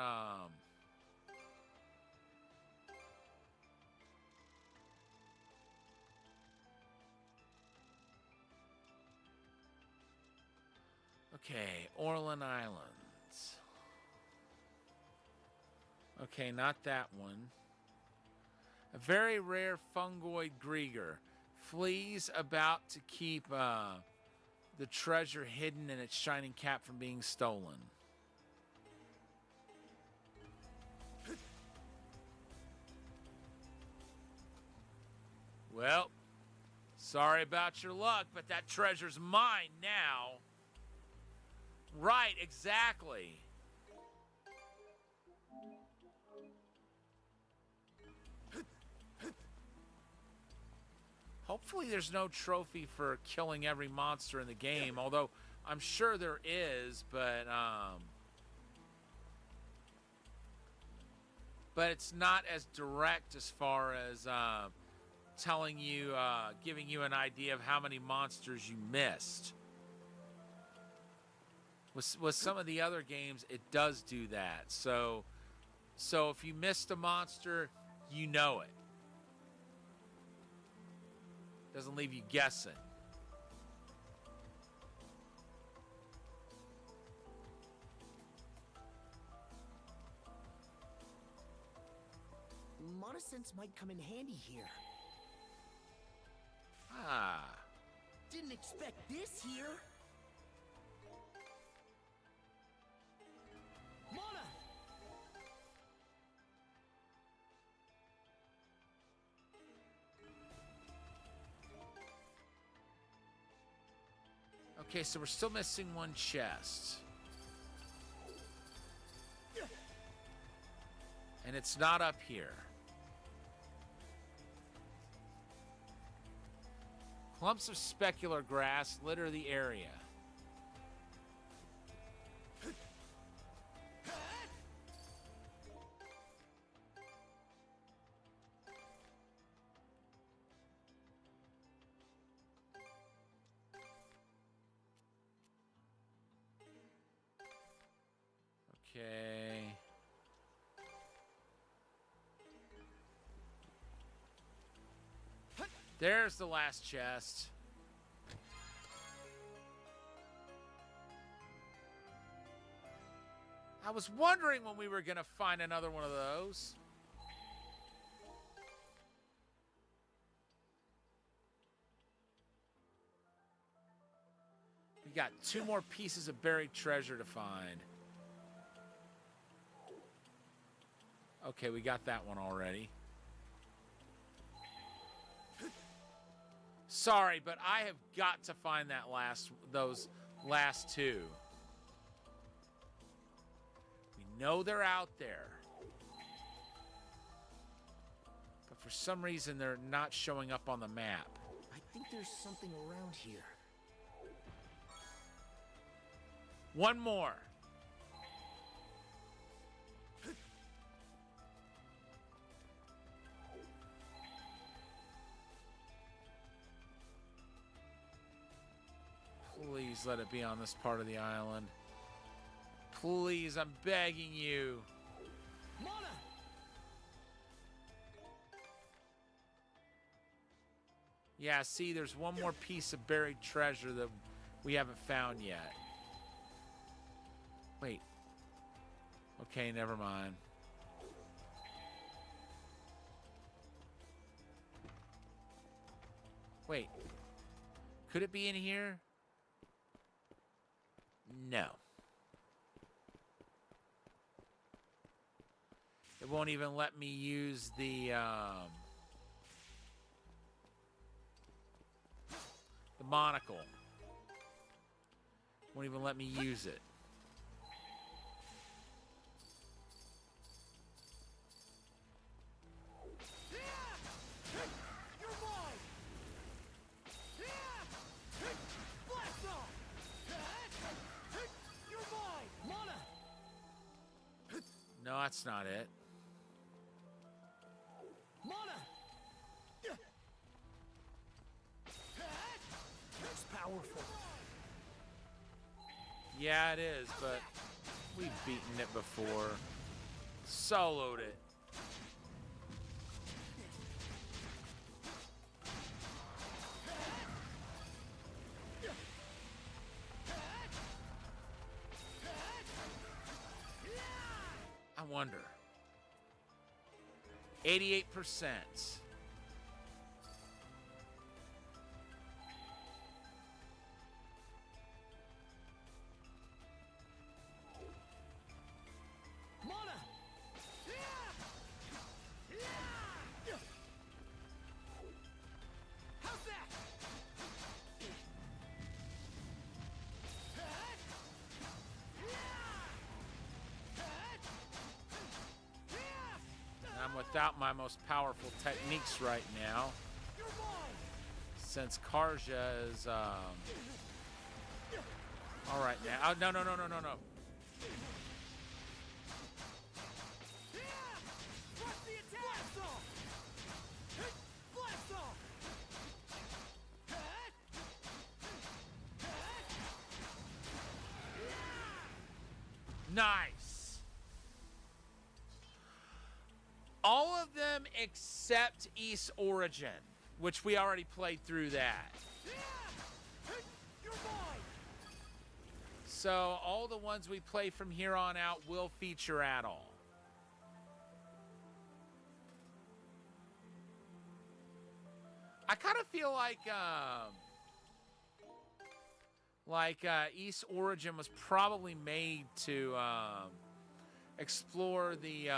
okay, Orland Islands. Okay, not that one. A very rare fungoid Grieger. Flees about to keep the treasure hidden in its shining cap from being stolen. Well, sorry about your luck, but that treasure's mine now. Right, exactly. Hopefully there's no trophy for killing every monster in the game, although I'm sure there is, but it's not as direct as far as telling you, giving you an idea of how many monsters you missed. With some of the other games, it does do that. So if you missed a monster, you know it. Doesn't leave you guessing. Monosense might come in handy here. Ah. Didn't expect this here. Mana! Okay, so we're still missing one chest. And it's not up here. Clumps of specular grass litter the area. Okay. There's the last chest. I was wondering when we were going to find another one of those. We got 2 more pieces of buried treasure to find. Okay, we got that one already. Sorry, but I have got to find those last 2. We know they're out there. But for some reason, they're not showing up on the map. I think there's something around here. One more. Please let it be on this part of the island. Please, I'm begging you. Mana! Yeah, see, there's one more piece of buried treasure that we haven't found yet. Wait. Okay, never mind. Wait. Could it be in here? No. It won't even let me use the monocle. Won't even let me use it. No, that's not it. Mana! It's powerful. Yeah, it is, but we've beaten it before. Soloed it. I wonder. 88%. Mana! How's that? I'm without my most powerful techniques right now, since Karja is, all right now. Oh, no. Nice. All of them except East Origin, which we already played through that. So all the ones we play from here on out will feature Adol. I kind of feel like East Origin was probably made to explore the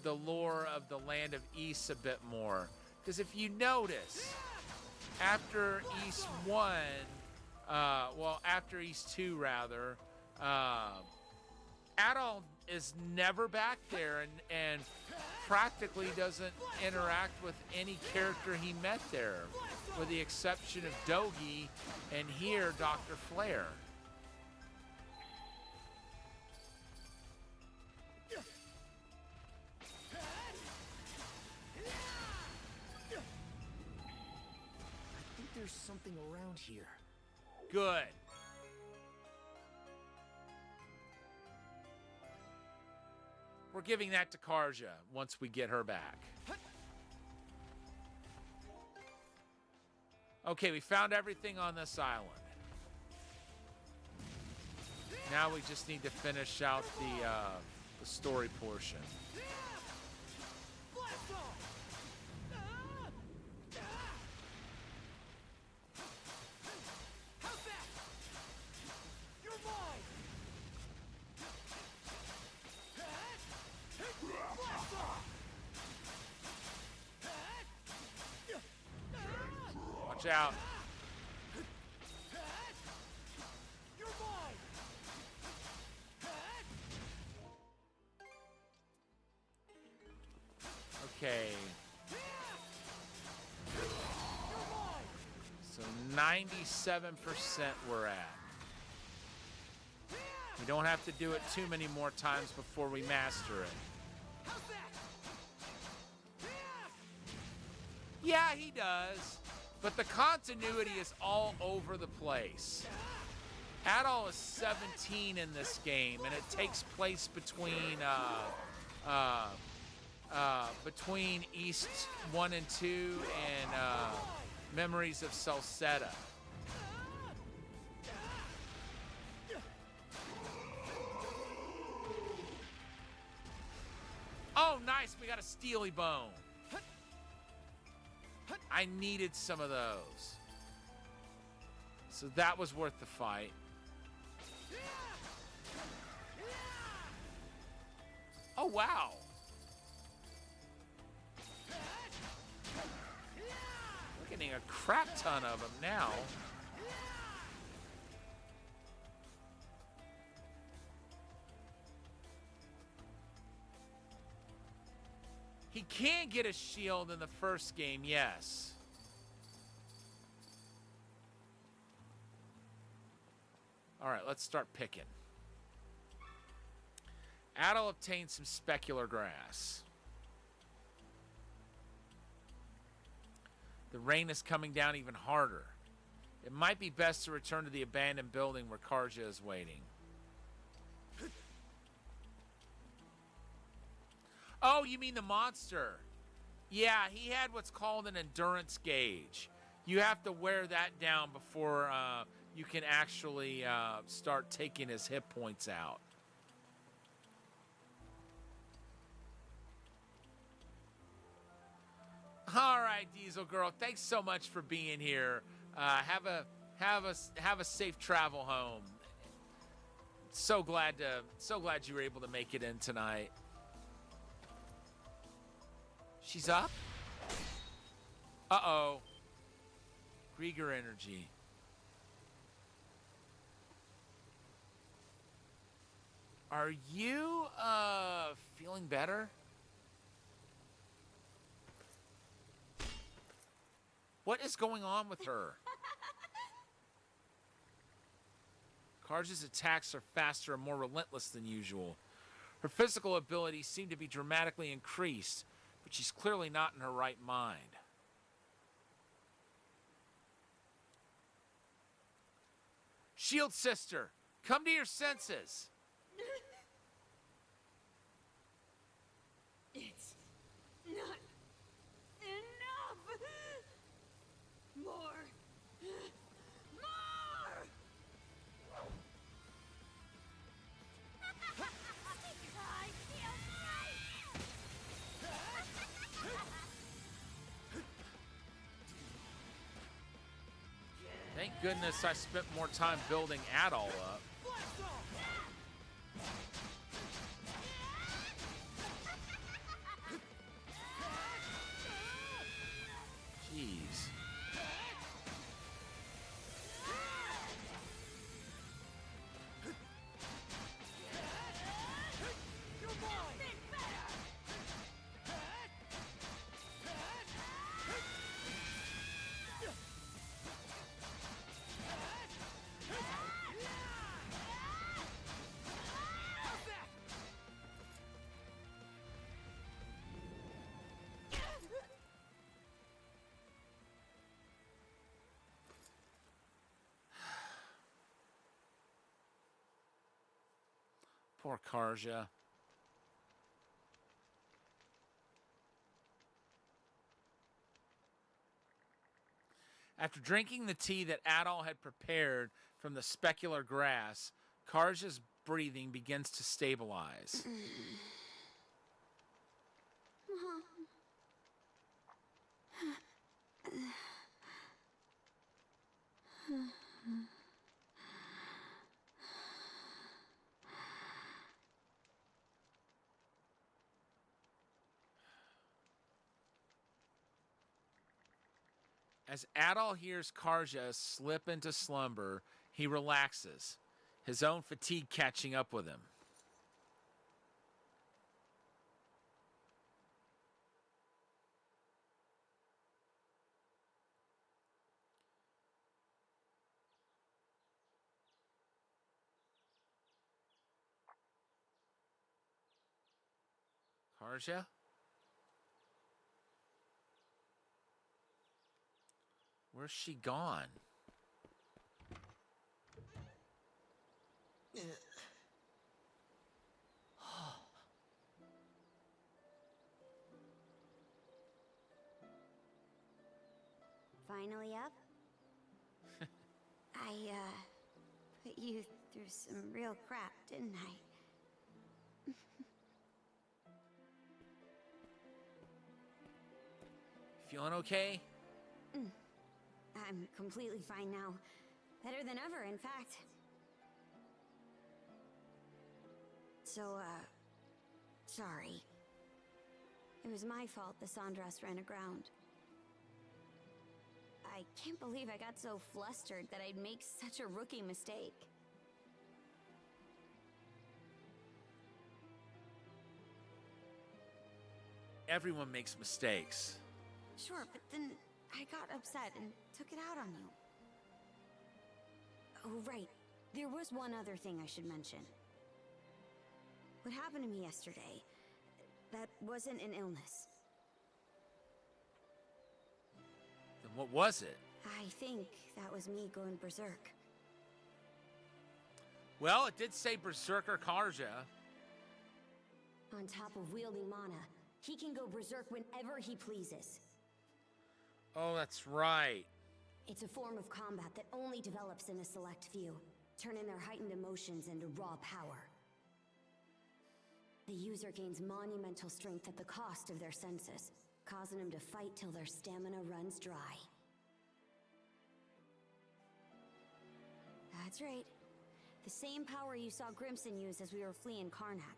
lore of the land of East a bit more. Because if you notice, after East 1, after East 2 rather, Adol is never back there and practically doesn't interact with any character he met there, with the exception of Dogi and here Dr. Flare. I think there's something around here. Good. We're giving that to Karja once we get her back. Okay, we found everything on this island. Now we just need to finish out the story portion. Watch out. Okay. So 97% we're at. We don't have to do it too many more times before we master it. Yeah, he does. But the continuity is all over the place. Adol is 17 in this game, and it takes place between East 1 and 2 and Memories of Salsetta. Oh, nice. We got a Steely Bone. I needed some of those. So that was worth the fight. Oh, wow. We're getting a crap ton of them now. He can get a shield in the first game, yes. All right, let's start picking. Adol obtained some specular grass. The rain is coming down even harder. It might be best to return to the abandoned building where Karja is waiting. Oh, you mean the monster? Yeah, he had what's called an endurance gauge. You have to wear that down before you can actually start taking his hit points out. right, Diesel Girl. Thanks so much for being here. Have a safe travel home. So glad you were able to make it in tonight. She's up? Uh-oh. Grieger energy. Are you feeling better? What is going on with her? Karja's attacks are faster and more relentless than usual. Her physical abilities seem to be dramatically increased, but she's clearly not in her right mind. Shield Sister, come to your senses. It's not enough! More! More! Thank goodness I spent more time building Adol up. Jeez. Poor Karja. After drinking the tea that Adol had prepared from the specular grass, Karja's breathing begins to stabilize. As Adol hears Karja slip into slumber, he relaxes, his own fatigue catching up with him. Karja? Where's she gone? Finally up? I, put you through some real crap, didn't I? Feeling okay? I'm completely fine now. Better than ever, in fact. So, sorry. It was my fault the Sandras ran aground. I can't believe I got so flustered that I'd make such a rookie mistake. Everyone makes mistakes. Sure, but then I got upset and took it out on you. Oh, right. There was one other thing I should mention. What happened to me yesterday, that wasn't an illness. Then what was it? I think that was me going berserk. Well, it did say Berserker Karja. On top of wielding mana, he can go berserk whenever he pleases. Oh, that's right. It's a form of combat that only develops in a select few, turning their heightened emotions into raw power. The user gains monumental strength at the cost of their senses, causing them to fight till their stamina runs dry. That's right. The same power you saw Grimson use as we were fleeing Karnak.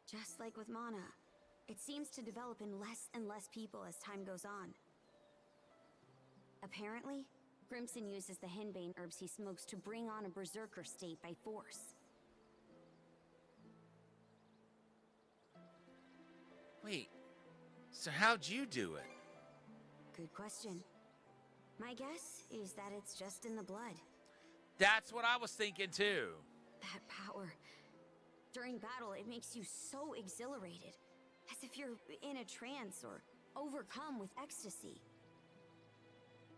Just like with mana, it seems to develop in less and less people as time goes on. Apparently, Grimson uses the henbane herbs he smokes to bring on a berserker state by force. Wait, so how'd you do it? Good question. My guess is that it's just in the blood. That's what I was thinking too. That power. During battle, it makes you so exhilarated, as if you're in a trance or overcome with ecstasy.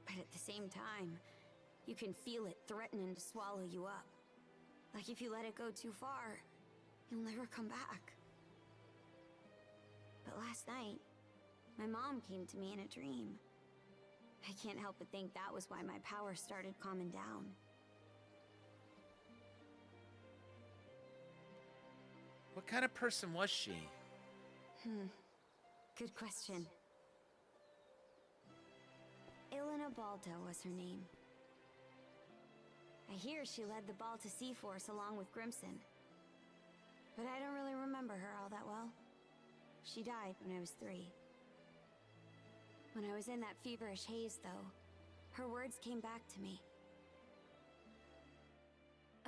But at the same time, you can feel it threatening to swallow you up. Like if you let it go too far, you'll never come back. But last night, my mom came to me in a dream. I can't help but think that was why my power started calming down. What kind of person was she? Good question. Elena Balto was her name. I hear she led the Balta Sea Force along with Grimson. But I don't really remember her all that well. She died when I was 3. When I was in that feverish haze, though, her words came back to me.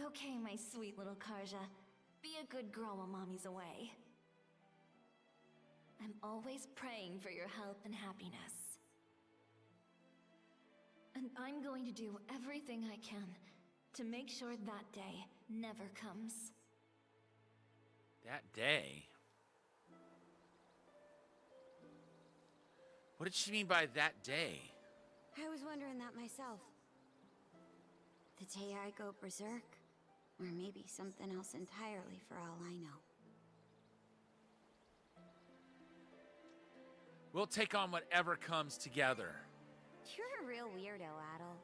Okay, my sweet little Karja. Be a good girl while Mommy's away. I'm always praying for your health and happiness. And I'm going to do everything I can to make sure that day never comes. That day? What did she mean by that day? I was wondering that myself. The day I go berserk? Or maybe something else entirely for all I know. We'll take on whatever comes together. You're a real weirdo, Adel.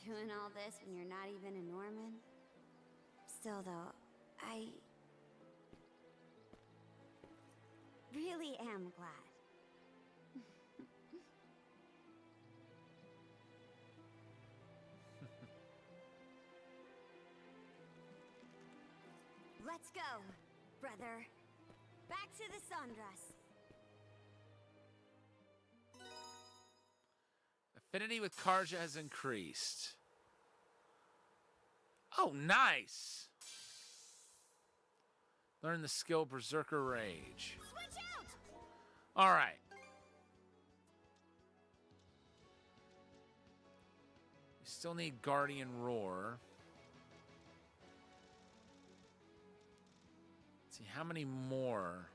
Doing all this when you're not even a Norman. Still though, I really am glad. Let's go, brother. Back to the sundress. Affinity with Karja has increased. Oh, nice. Learn the skill Berserker Rage. Switch out! All right. We still need Guardian Roar. Let's see, how many more?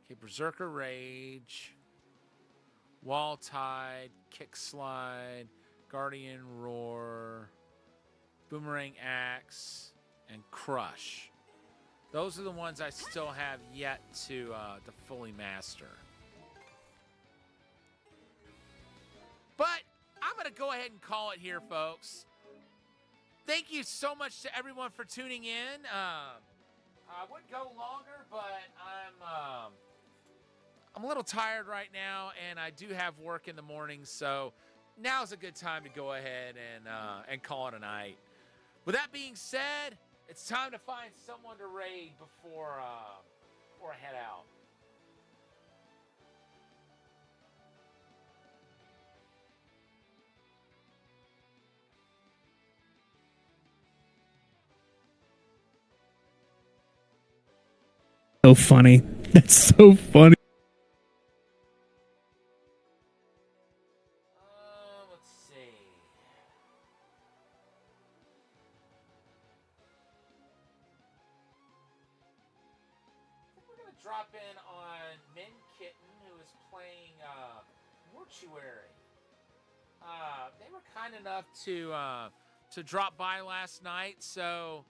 Okay, Berserker Rage. Wall Tide, Kick Slide, Guardian Roar, Boomerang Axe, and Crush. Those are the ones I still have yet to fully master. But I'm going to go ahead and call it here, folks. Thank you so much to everyone for tuning in. I would go longer, but I'm a little tired right now, and I do have work in the morning, so now's a good time to go ahead and call it a night. With that being said, it's time to find someone to raid before I head out. So funny. That's so funny. Let's see. I think we're going to drop in on Min Kitten, who is playing Mortuary. They were kind enough to drop by last night, so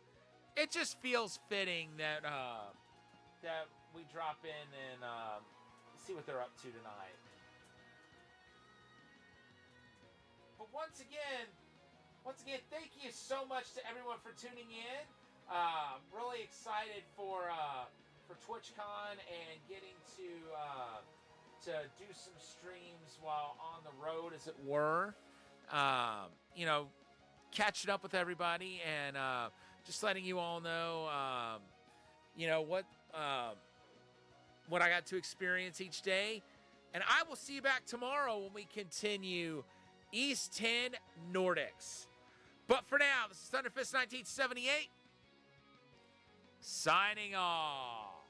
it just feels fitting that that we drop in and see what they're up to tonight. But once again, thank you so much to everyone for tuning in. Really excited for for TwitchCon and getting to do some streams while on the road, as it were. You know, catching up with everybody and just letting you all know, you know, what I got to experience each day. And I will see you back tomorrow when we continue East 10 Nordics. But for now, this is Thunderfist 1978, signing off.